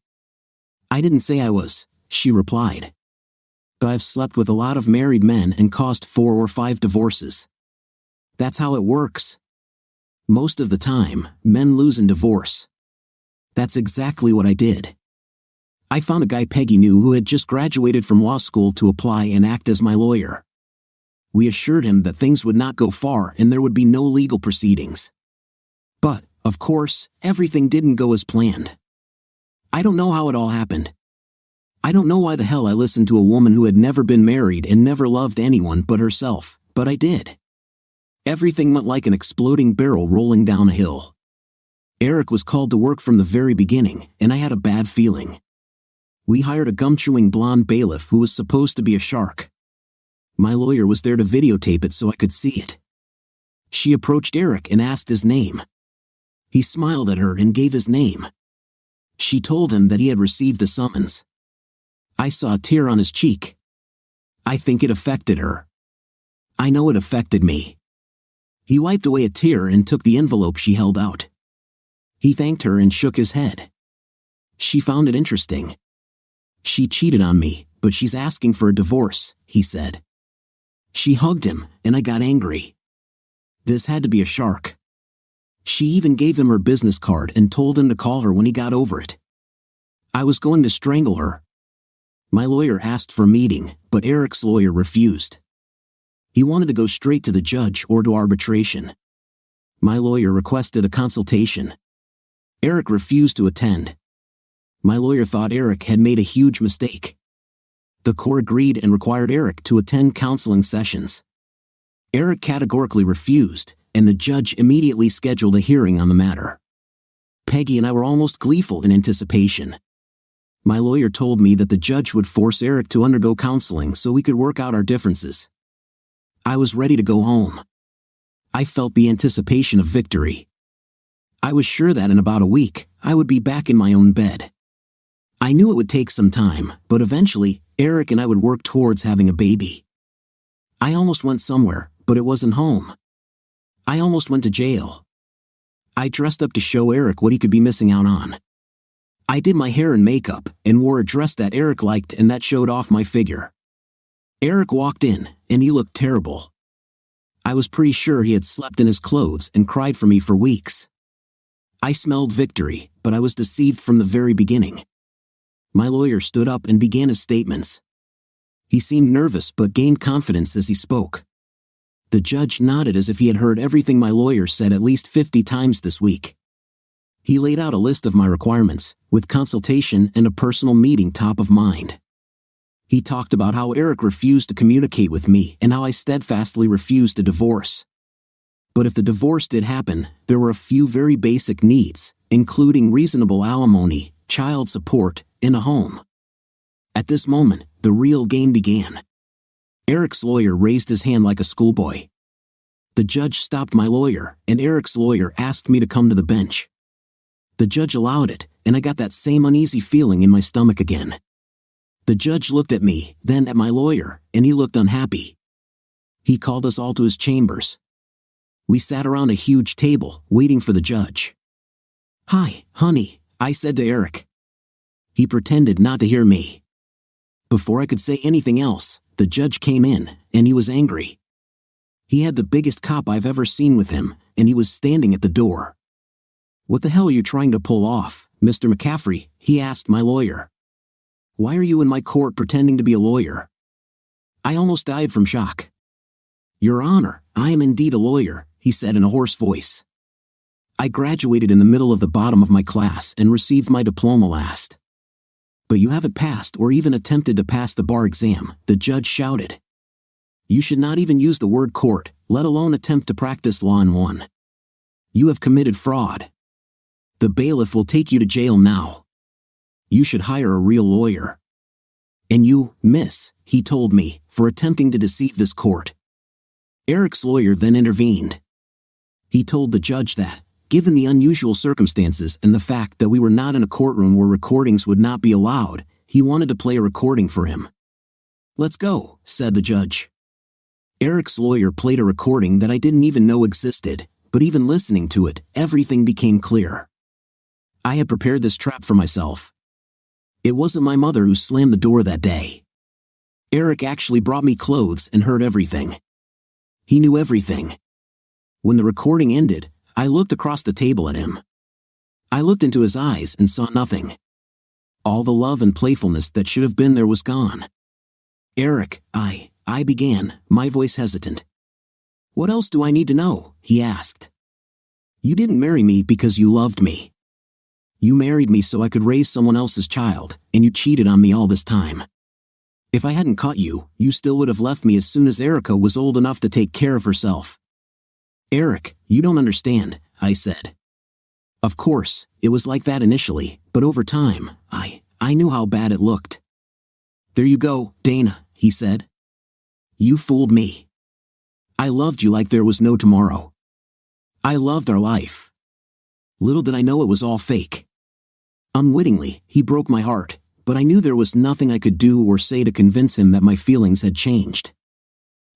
I didn't say I was, she replied. But I've slept with a lot of married men and caused 4 or 5 divorces. That's how it works. Most of the time, men lose in divorce. That's exactly what I did. I found a guy Peggy knew who had just graduated from law school to apply and act as my lawyer. We assured him that things would not go far and there would be no legal proceedings. But, of course, everything didn't go as planned. I don't know how it all happened. I don't know why the hell I listened to a woman who had never been married and never loved anyone but herself, but I did. Everything went like an exploding barrel rolling down a hill. Eric was called to work from the very beginning, and I had a bad feeling. We hired a gum-chewing blonde bailiff who was supposed to be a shark. My lawyer was there to videotape it so I could see it. She approached Eric and asked his name. He smiled at her and gave his name. She told him that he had received a summons. I saw a tear on his cheek. I think it affected her. I know it affected me. He wiped away a tear and took the envelope she held out. He thanked her and shook his head. She found it interesting. She cheated on me, but she's asking for a divorce, he said. She hugged him, and I got angry. This had to be a shark. She even gave him her business card and told him to call her when he got over it. I was going to strangle her. My lawyer asked for a meeting, but Eric's lawyer refused. He wanted to go straight to the judge or to arbitration. My lawyer requested a consultation. Eric refused to attend. My lawyer thought Eric had made a huge mistake. The court agreed and required Eric to attend counseling sessions. Eric categorically refused, and the judge immediately scheduled a hearing on the matter. Peggy and I were almost gleeful in anticipation. My lawyer told me that the judge would force Eric to undergo counseling so we could work out our differences. I was ready to go home. I felt the anticipation of victory. I was sure that in about a week, I would be back in my own bed. I knew it would take some time, but eventually, Eric and I would work towards having a baby. I almost went somewhere, but it wasn't home. I almost went to jail. I dressed up to show Eric what he could be missing out on. I did my hair and makeup, and wore a dress that Eric liked and that showed off my figure. Eric walked in, and he looked terrible. I was pretty sure he had slept in his clothes and cried for me for weeks. I smelled victory, but I was deceived from the very beginning. My lawyer stood up and began his statements. He seemed nervous but gained confidence as he spoke. The judge nodded as if he had heard everything my lawyer said at least 50 times this week. He laid out a list of my requirements, with consultation and a personal meeting top of mind. He talked about how Eric refused to communicate with me and how I steadfastly refused a divorce. But if the divorce did happen, there were a few very basic needs, including reasonable alimony, child support, and a home. At this moment, the real game began. Eric's lawyer raised his hand like a schoolboy. The judge stopped my lawyer, and Eric's lawyer asked me to come to the bench. The judge allowed it, and I got that same uneasy feeling in my stomach again. The judge looked at me, then at my lawyer, and he looked unhappy. He called us all to his chambers. We sat around a huge table, waiting for the judge. "Hi, honey," I said to Eric. He pretended not to hear me. Before I could say anything else, the judge came in, and he was angry. He had the biggest cop I've ever seen with him, and he was standing at the door. "What the hell are you trying to pull off, Mr. McCaffrey?" he asked my lawyer. "Why are you in my court pretending to be a lawyer?" I almost died from shock. "Your Honor, I am indeed a lawyer," he said in a hoarse voice. "I graduated in the middle of the bottom of my class and received my diploma last." "But you haven't passed or even attempted to pass the bar exam," the judge shouted. "You should not even use the word court, let alone attempt to practice law in one. You have committed fraud. The bailiff will take you to jail now. You should hire a real lawyer. And you, miss," he told me, "for attempting to deceive this court." Eric's lawyer then intervened. He told the judge that, given the unusual circumstances and the fact that we were not in a courtroom where recordings would not be allowed, he wanted to play a recording for him. "Let's go," said the judge. Eric's lawyer played a recording that I didn't even know existed, but even listening to it, everything became clear. I had prepared this trap for myself. It wasn't my mother who slammed the door that day. Eric actually brought me clothes and heard everything. He knew everything. When the recording ended, I looked across the table at him. I looked into his eyes and saw nothing. All the love and playfulness that should have been there was gone. "Eric, I began, my voice hesitant. "What else do I need to know?" he asked. "You didn't marry me because you loved me. You married me so I could raise someone else's child, and you cheated on me all this time. If I hadn't caught you, you still would have left me as soon as Erica was old enough to take care of herself." "Eric, you don't understand," I said. Of course, it was like that initially, but over time, I knew how bad it looked. "There you go, Dana," he said. "You fooled me. I loved you like there was no tomorrow. I loved our life. Little did I know it was all fake." Unwittingly, he broke my heart, but I knew there was nothing I could do or say to convince him that my feelings had changed.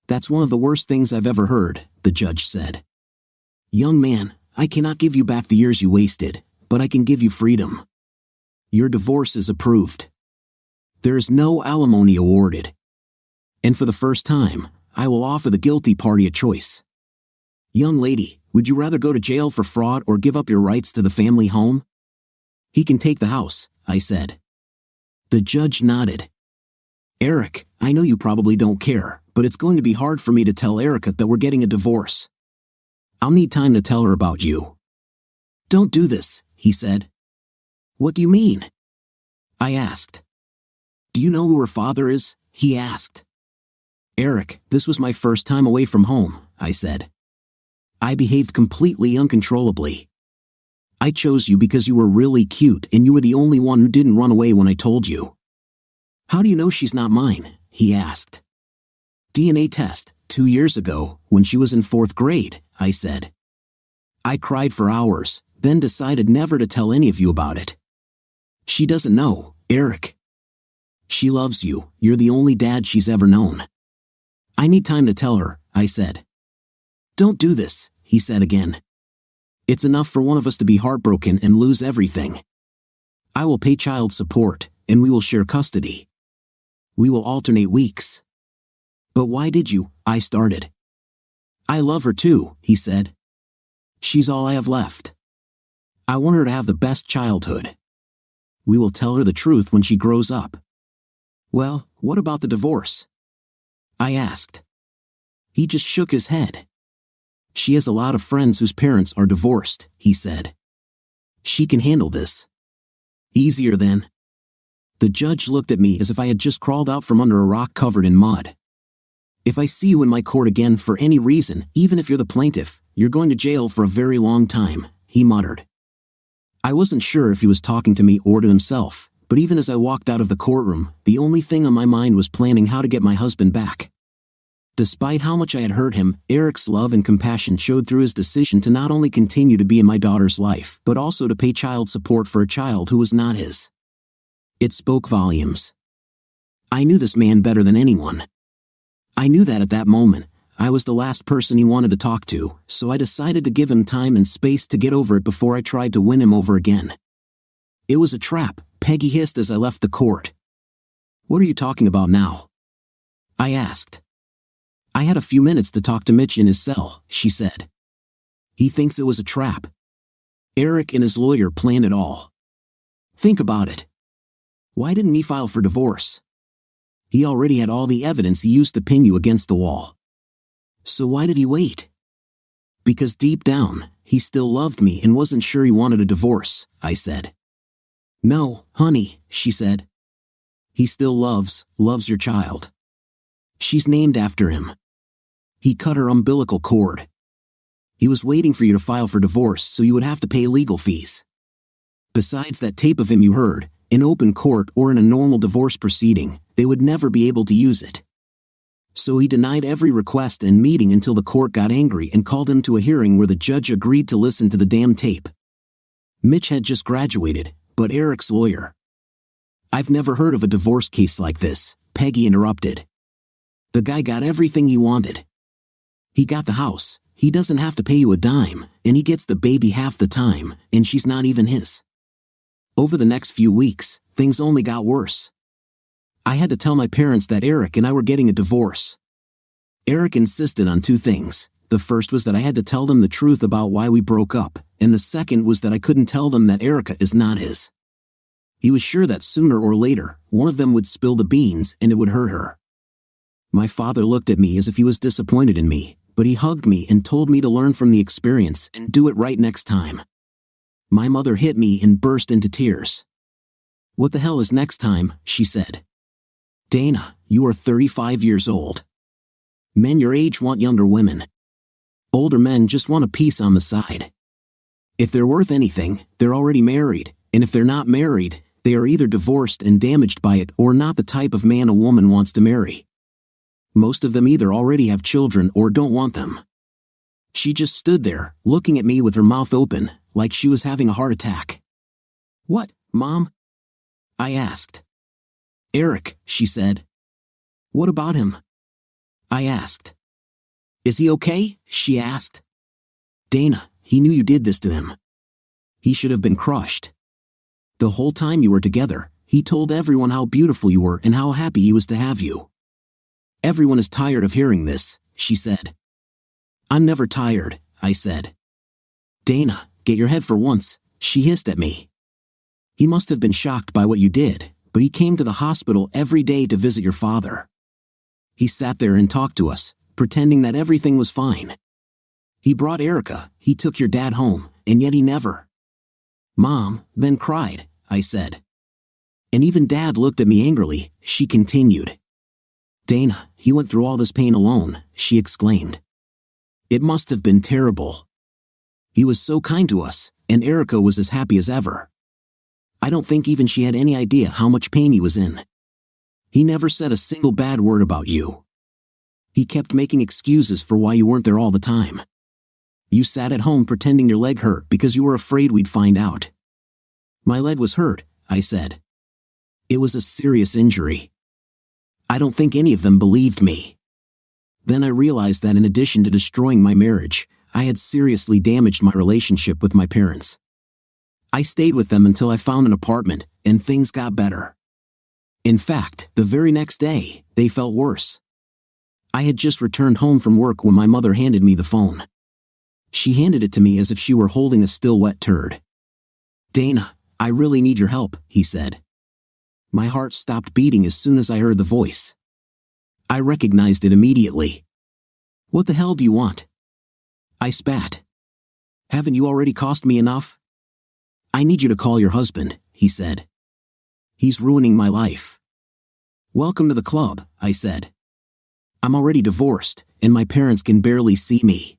"That's one of the worst things I've ever heard," the judge said. "Young man, I cannot give you back the years you wasted, but I can give you freedom. Your divorce is approved. There is no alimony awarded. And for the first time, I will offer the guilty party a choice. Young lady, would you rather go to jail for fraud or give up your rights to the family home?" "He can take the house," I said. The judge nodded. "Eric, I know you probably don't care, but it's going to be hard for me to tell Erica that we're getting a divorce. I'll need time to tell her about you." "Don't do this," he said. "What do you mean?" I asked. "Do you know who her father is?" he asked. "Eric, this was my first time away from home," I said. "I behaved completely uncontrollably. I chose you because you were really cute and you were the only one who didn't run away when I told you." "How do you know she's not mine?" he asked. "DNA test, 2 years ago, when she was in 4th grade, I said. "I cried for hours, then decided never to tell any of you about it. She doesn't know, Eric. She loves you, you're the only dad she's ever known. I need time to tell her," I said. "Don't do this," he said again. "It's enough for one of us to be heartbroken and lose everything. I will pay child support, and we will share custody. We will alternate weeks." "But why did you?" I started. "I love her too," he said. "She's all I have left. I want her to have the best childhood. We will tell her the truth when she grows up." "Well, what about the divorce?" I asked. He just shook his head. "She has a lot of friends whose parents are divorced," he said. "She can handle this." "Easier then." The judge looked at me as if I had just crawled out from under a rock covered in mud. "If I see you in my court again for any reason, even if you're the plaintiff, you're going to jail for a very long time," he muttered. I wasn't sure if he was talking to me or to himself, but even as I walked out of the courtroom, the only thing on my mind was planning how to get my husband back. Despite how much I had hurt him, Eric's love and compassion showed through his decision to not only continue to be in my daughter's life, but also to pay child support for a child who was not his. It spoke volumes. I knew this man better than anyone. I knew that at that moment, I was the last person he wanted to talk to, so I decided to give him time and space to get over it before I tried to win him over again. It was a trap, Peggy hissed as I left the court. What are you talking about now? I asked. I had a few minutes to talk to Mitch in his cell, she said. He thinks it was a trap. Eric and his lawyer planned it all. Think about it. Why didn't he file for divorce? He already had all the evidence he used to pin you against the wall. So why did he wait? Because deep down, he still loved me and wasn't sure he wanted a divorce, I said. No, honey, she said. He still loves your child. She's named after him. He cut her umbilical cord. He was waiting for you to file for divorce so you would have to pay legal fees. Besides that tape of him you heard, in open court or in a normal divorce proceeding, they would never be able to use it. So he denied every request and meeting until the court got angry and called him to a hearing where the judge agreed to listen to the damn tape. Mitch had just graduated, but Eric's lawyer. I've never heard of a divorce case like this, Peggy interrupted. The guy got everything he wanted. He got the house, he doesn't have to pay you a dime, and he gets the baby half the time, and she's not even his. Over the next few weeks, things only got worse. I had to tell my parents that Eric and I were getting a divorce. Eric insisted on two things. The first was that I had to tell them the truth about why we broke up, and the second was that I couldn't tell them that Erica is not his. He was sure that sooner or later, one of them would spill the beans and it would hurt her. My father looked at me as if he was disappointed in me, but he hugged me and told me to learn from the experience and do it right next time. My mother hit me and burst into tears. What the hell is next time, she said. Dana, you are 35 years old. Men your age want younger women. Older men just want a piece on the side. If they're worth anything, they're already married, and if they're not married, they are either divorced and damaged by it or not the type of man a woman wants to marry. Most of them either already have children or don't want them. She just stood there, looking at me with her mouth open, like she was having a heart attack. What, Mom? I asked. Eric, she said. What about him? I asked. Is he okay? She asked. Dana, he knew you did this to him. He should have been crushed. The whole time you were together, he told everyone how beautiful you were and how happy he was to have you. Everyone is tired of hearing this, she said. I'm never tired, I said. Dana, get your head for once, she hissed at me. He must have been shocked by what you did, but he came to the hospital every day to visit your father. He sat there and talked to us, pretending that everything was fine. He brought Erica, he took your dad home, and yet he never. Mom then cried, I said. And even Dad looked at me angrily, she continued. Dana, he went through all this pain alone, she exclaimed. It must have been terrible. He was so kind to us, and Erica was as happy as ever. I don't think even she had any idea how much pain he was in. He never said a single bad word about you. He kept making excuses for why you weren't there all the time. You sat at home pretending your leg hurt because you were afraid we'd find out. My leg was hurt, I said. It was a serious injury. I don't think any of them believed me. Then I realized that in addition to destroying my marriage, I had seriously damaged my relationship with my parents. I stayed with them until I found an apartment, and things got better. In fact, the very next day, they felt worse. I had just returned home from work when my mother handed me the phone. She handed it to me as if she were holding a still wet turd. Dana, I really need your help, he said. My heart stopped beating as soon as I heard the voice. I recognized it immediately. What the hell do you want? I spat. Haven't you already cost me enough? I need you to call your husband, he said. He's ruining my life. Welcome to the club, I said. I'm already divorced, and my parents can barely see me.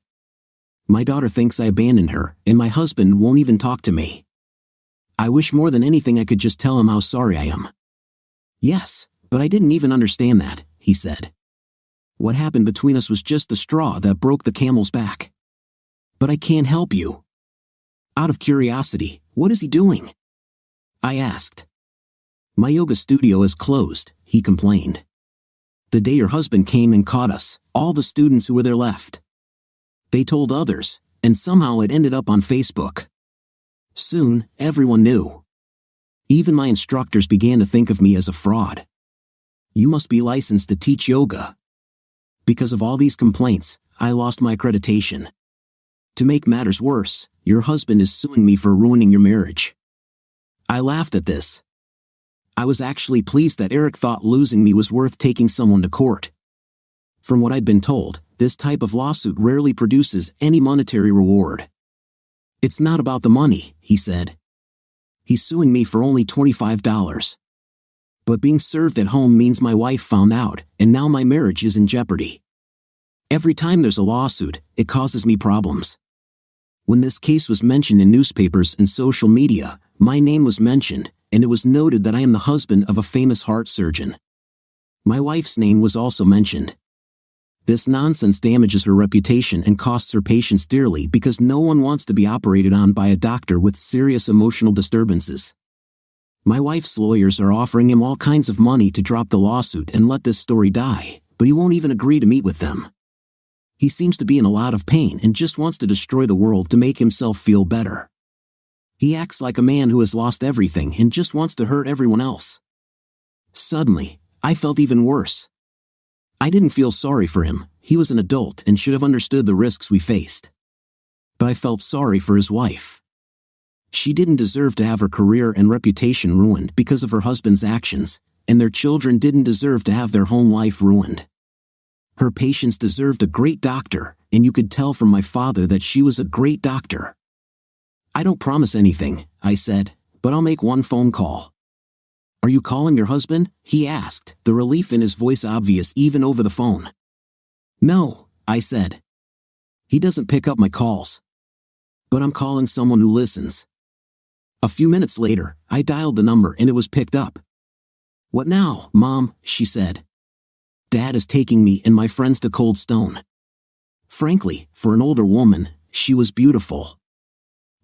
My daughter thinks I abandoned her, and my husband won't even talk to me. I wish more than anything I could just tell him how sorry I am. Yes, but I didn't even understand that, he said. What happened between us was just the straw that broke the camel's back. But I can't help you. Out of curiosity, what is he doing? I asked. My yoga studio is closed, he complained. The day your husband came and caught us, all the students who were there left. They told others, and somehow it ended up on Facebook. Soon, everyone knew. Even my instructors began to think of me as a fraud. You must be licensed to teach yoga. Because of all these complaints, I lost my accreditation. To make matters worse, your husband is suing me for ruining your marriage. I laughed at this. I was actually pleased that Eric thought losing me was worth taking someone to court. From what I'd been told, this type of lawsuit rarely produces any monetary reward. It's not about the money, he said. He's suing me for only $25. But being served at home means my wife found out, and now my marriage is in jeopardy. Every time there's a lawsuit, it causes me problems. When this case was mentioned in newspapers and social media, my name was mentioned, and it was noted that I am the husband of a famous heart surgeon. My wife's name was also mentioned. This nonsense damages her reputation and costs her patients dearly because no one wants to be operated on by a doctor with serious emotional disturbances. My wife's lawyers are offering him all kinds of money to drop the lawsuit and let this story die, but he won't even agree to meet with them. He seems to be in a lot of pain and just wants to destroy the world to make himself feel better. He acts like a man who has lost everything and just wants to hurt everyone else. Suddenly, I felt even worse. I didn't feel sorry for him. He was an adult and should have understood the risks we faced. But I felt sorry for his wife. She didn't deserve to have her career and reputation ruined because of her husband's actions, and their children didn't deserve to have their home life ruined. Her patients deserved a great doctor, and you could tell from my father that she was a great doctor. I don't promise anything, I said, but I'll make one phone call. Are you calling your husband? He asked, the relief in his voice obvious even over the phone. No, I said. He doesn't pick up my calls. But I'm calling someone who listens. A few minutes later, I dialed the number and it was picked up. What now, Mom? She said. Dad is taking me and my friends to Cold Stone. Frankly, for an older woman, she was beautiful.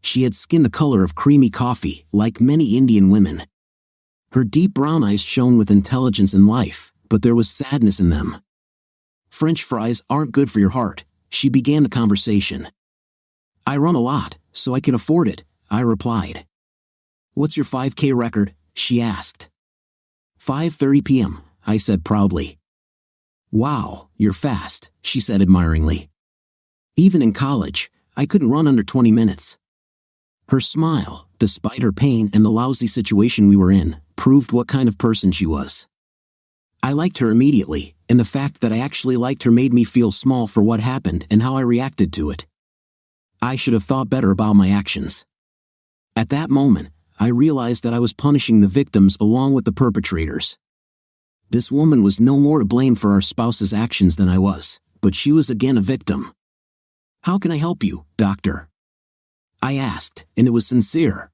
She had skin the color of creamy coffee, like many Indian women. Her deep brown eyes shone with intelligence and life, but there was sadness in them. French fries aren't good for your heart, she began the conversation. I run a lot, so I can afford it, I replied. What's your 5K record? She asked. 5:30 p.m., I said proudly. Wow, you're fast, she said admiringly. Even in college, I couldn't run under 20 minutes. Her smile, despite her pain and the lousy situation we were in, proved what kind of person she was. I liked her immediately, and the fact that I actually liked her made me feel small for what happened and how I reacted to it. I should have thought better about my actions. At that moment, I realized that I was punishing the victims along with the perpetrators. This woman was no more to blame for our spouse's actions than I was, but she was again a victim. How can I help you, doctor? I asked, and it was sincere.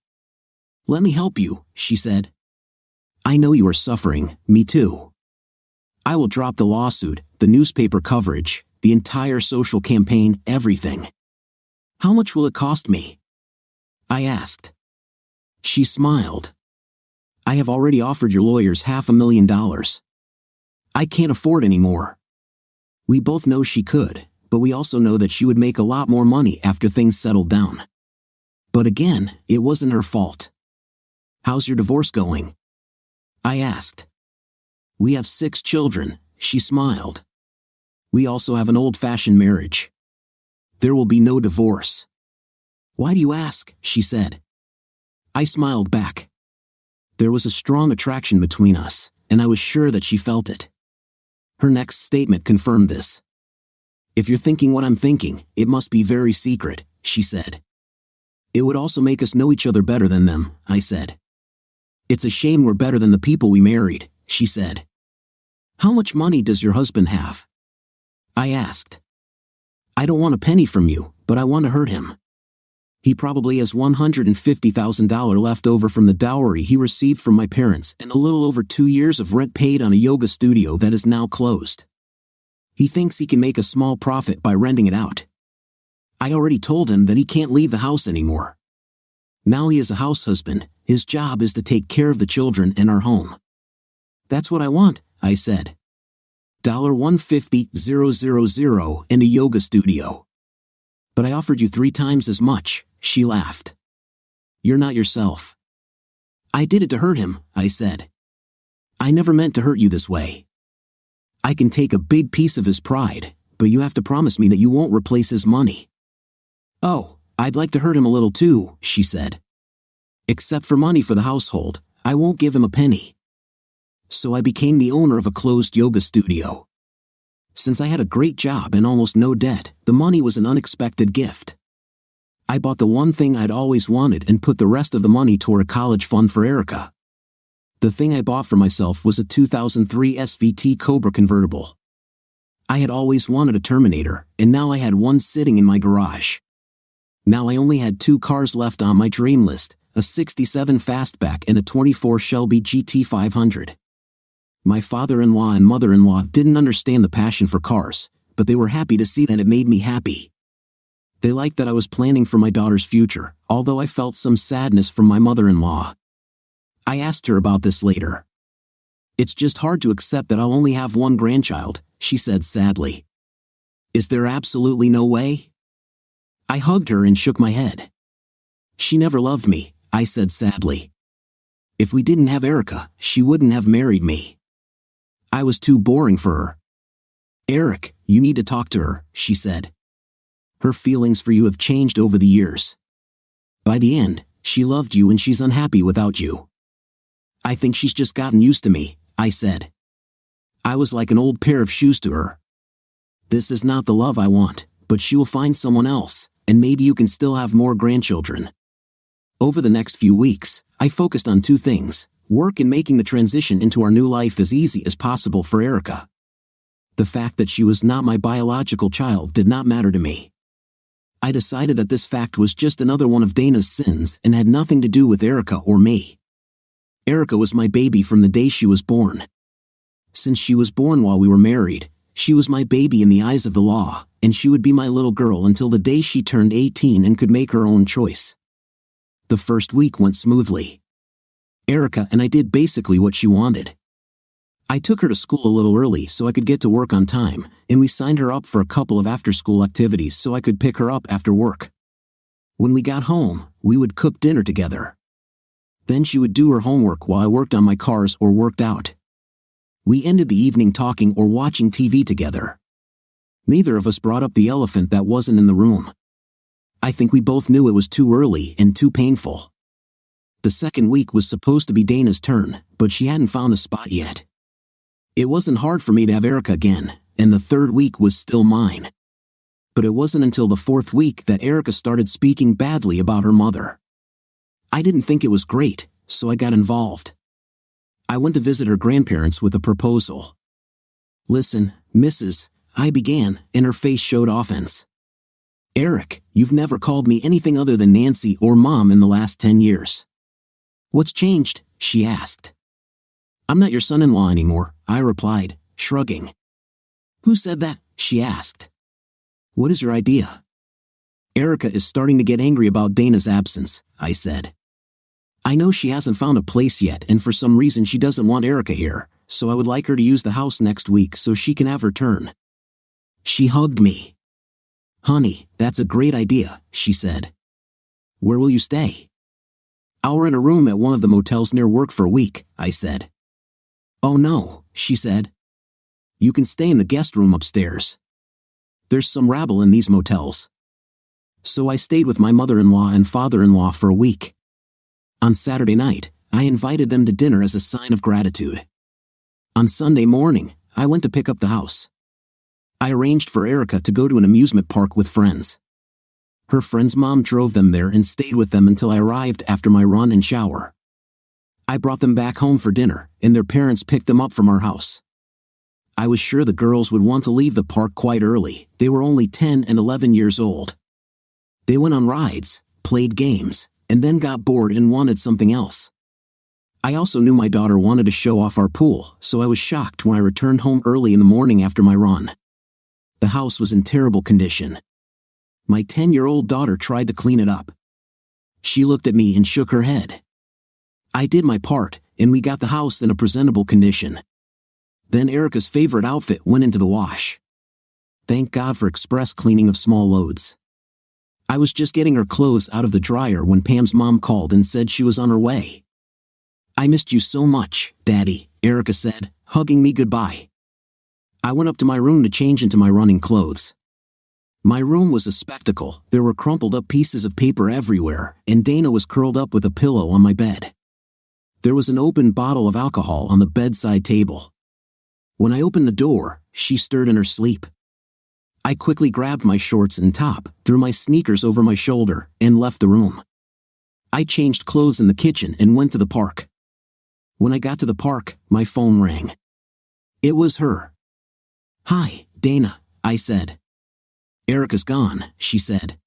Let me help you, she said. I know you are suffering, me too. I will drop the lawsuit, the newspaper coverage, the entire social campaign, everything. How much will it cost me? I asked. She smiled. I have already offered your lawyers $500,000. I can't afford any more. We both know she could, but we also know that she would make a lot more money after things settled down. But again, it wasn't her fault. How's your divorce going? I asked. We have 6 children, she smiled. We also have an old-fashioned marriage. There will be no divorce. Why do you ask? She said. I smiled back. There was a strong attraction between us, and I was sure that she felt it. Her next statement confirmed this. If you're thinking what I'm thinking, it must be very secret, she said. It would also make us know each other better than them, I said. It's a shame we're better than the people we married, she said. How much money does your husband have? I asked. I don't want a penny from you, but I want to hurt him. He probably has $150,000 left over from the dowry he received from my parents and a little over 2 years of rent paid on a yoga studio that is now closed. He thinks he can make a small profit by renting it out. I already told him that he can't leave the house anymore. Now he is a house husband. His job is to take care of the children and our home. That's what I want, I said. $150,000 in a yoga studio. But I offered you 3 times as much, she laughed. You're not yourself. I did it to hurt him, I said. I never meant to hurt you this way. I can take a big piece of his pride, but you have to promise me that you won't replace his money. Oh, I'd like to hurt him a little too, she said. Except for money for the household, I won't give him a penny. So I became the owner of a closed yoga studio. Since I had a great job and almost no debt, the money was an unexpected gift. I bought the one thing I'd always wanted and put the rest of the money toward a college fund for Erica. The thing I bought for myself was a 2003 SVT Cobra convertible. I had always wanted a Terminator, and now I had one sitting in my garage. Now I only had 2 cars left on my dream list, a 67 Fastback and a 24 Shelby GT500. My father-in-law and mother-in-law didn't understand the passion for cars, but they were happy to see that it made me happy. They liked that I was planning for my daughter's future, although I felt some sadness from my mother-in-law. I asked her about this later. It's just hard to accept that I'll only have one grandchild, she said sadly. Is there absolutely no way? I hugged her and shook my head. She never loved me, I said sadly. If we didn't have Erica, she wouldn't have married me. I was too boring for her. Eric, you need to talk to her, she said. Her feelings for you have changed over the years. By the end, she loved you and she's unhappy without you. I think she's just gotten used to me, I said. I was like an old pair of shoes to her. This is not the love I want, but she will find someone else, and maybe you can still have more grandchildren. Over the next few weeks, I focused on 2 things: work and making the transition into our new life as easy as possible for Erica. The fact that she was not my biological child did not matter to me. I decided that this fact was just another one of Dana's sins and had nothing to do with Erica or me. Erica was my baby from the day she was born. Since she was born while we were married, she was my baby in the eyes of the law, and she would be my little girl until the day she turned 18 and could make her own choice. The first week went smoothly. Erica and I did basically what she wanted. I took her to school a little early so I could get to work on time, and we signed her up for a couple of after-school activities so I could pick her up after work. When we got home, we would cook dinner together. Then she would do her homework while I worked on my cars or worked out. We ended the evening talking or watching TV together. Neither of us brought up the elephant that wasn't in the room. I think we both knew it was too early and too painful. The second week was supposed to be Dana's turn, but she hadn't found a spot yet. It wasn't hard for me to have Erica again, and the third week was still mine. But it wasn't until the 4th week that Erica started speaking badly about her mother. I didn't think it was great, so I got involved. I went to visit her grandparents with a proposal. Listen, Mrs., I began, and her face showed offense. Eric, you've never called me anything other than Nancy or Mom in the last 10 years. What's changed? She asked. I'm not your son-in-law anymore, I replied, shrugging. Who said that? She asked. What is your idea? Erica is starting to get angry about Dana's absence, I said. I know she hasn't found a place yet and for some reason she doesn't want Erica here, so I would like her to use the house next week so she can have her turn. She hugged me. Honey, that's a great idea, she said. Where will you stay? I'll rent a room at one of the motels near work for a week, I said. Oh no, she said. You can stay in the guest room upstairs. There's some rabble in these motels. So I stayed with my mother-in-law and father-in-law for a week. On Saturday night, I invited them to dinner as a sign of gratitude. On Sunday morning, I went to pick up the house. I arranged for Erica to go to an amusement park with friends. Her friend's mom drove them there and stayed with them until I arrived after my run and shower. I brought them back home for dinner, and their parents picked them up from our house. I was sure the girls would want to leave the park quite early. They were only 10 and 11 years old. They went on rides, played games, and then got bored and wanted something else. I also knew my daughter wanted to show off our pool, so I was shocked when I returned home early in the morning after my run. The house was in terrible condition. My 10-year-old daughter tried to clean it up. She looked at me and shook her head. I did my part, and we got the house in a presentable condition. Then Erica's favorite outfit went into the wash. Thank God for express cleaning of small loads. I was just getting her clothes out of the dryer when Pam's mom called and said she was on her way. I missed you so much, Daddy, Erica said, hugging me goodbye. I went up to my room to change into my running clothes. My room was a spectacle. There were crumpled up pieces of paper everywhere, and Dana was curled up with a pillow on my bed. There was an open bottle of alcohol on the bedside table. When I opened the door, she stirred in her sleep. I quickly grabbed my shorts and top, threw my sneakers over my shoulder, and left the room. I changed clothes in the kitchen and went to the park. When I got to the park, my phone rang. It was her. "Hi, Dana," I said. "Erica's gone," she said.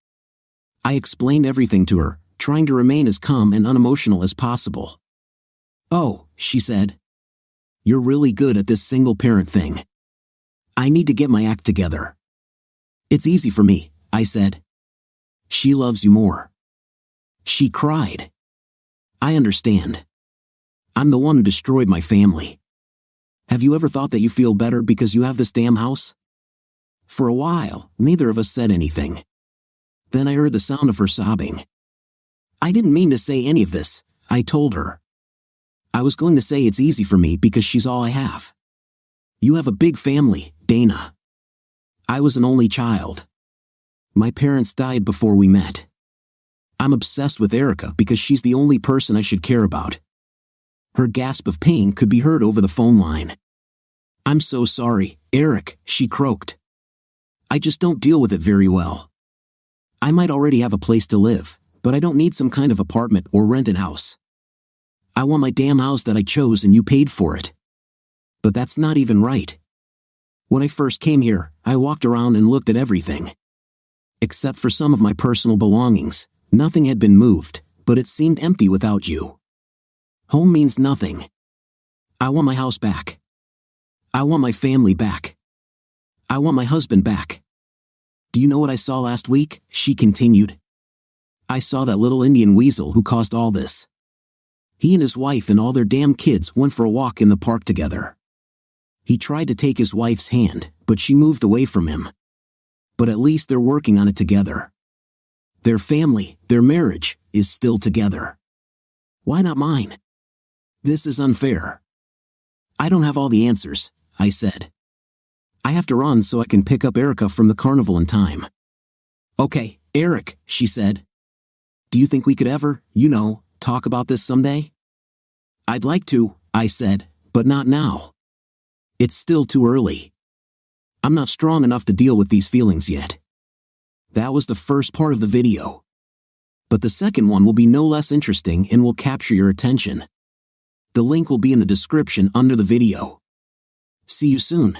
I explained everything to her, trying to remain as calm and unemotional as possible. "Oh," she said. "You're really good at this single-parent thing. I need to get my act together." "It's easy for me," I said. "She loves you more." She cried. "I understand. I'm the one who destroyed my family. Have you ever thought that you feel better because you have this damn house?" For a while, neither of us said anything. Then I heard the sound of her sobbing. "I didn't mean to say any of this," I told her. "I was going to say it's easy for me because she's all I have. You have a big family, Dana. I was an only child. My parents died before we met. I'm obsessed with Erica because she's the only person I should care about." Her gasp of pain could be heard over the phone line. "I'm so sorry, Eric," she croaked. "I just don't deal with it very well. I might already have a place to live, but I don't need some kind of apartment or rented house. I want my damn house that I chose and you paid for it. But that's not even right. When I first came here, I walked around and looked at everything. Except for some of my personal belongings, nothing had been moved, but it seemed empty without you. Home means nothing. I want my house back. I want my family back. I want my husband back. Do you know what I saw last week?" she continued. "I saw that little Indian weasel who caused all this. He and his wife and all their damn kids went for a walk in the park together. He tried to take his wife's hand, but she moved away from him. But at least they're working on it together. Their family, their marriage, is still together. Why not mine? This is unfair." "I don't have all the answers," I said. "I have to run so I can pick up Erica from the carnival in time." "Okay, Eric," she said. "Do you think we could ever, talk about this someday?" "I'd like to," I said, "but not now. It's still too early. I'm not strong enough to deal with these feelings yet." That was the first part of the video. But the second one will be no less interesting and will capture your attention. The link will be in the description under the video. See you soon.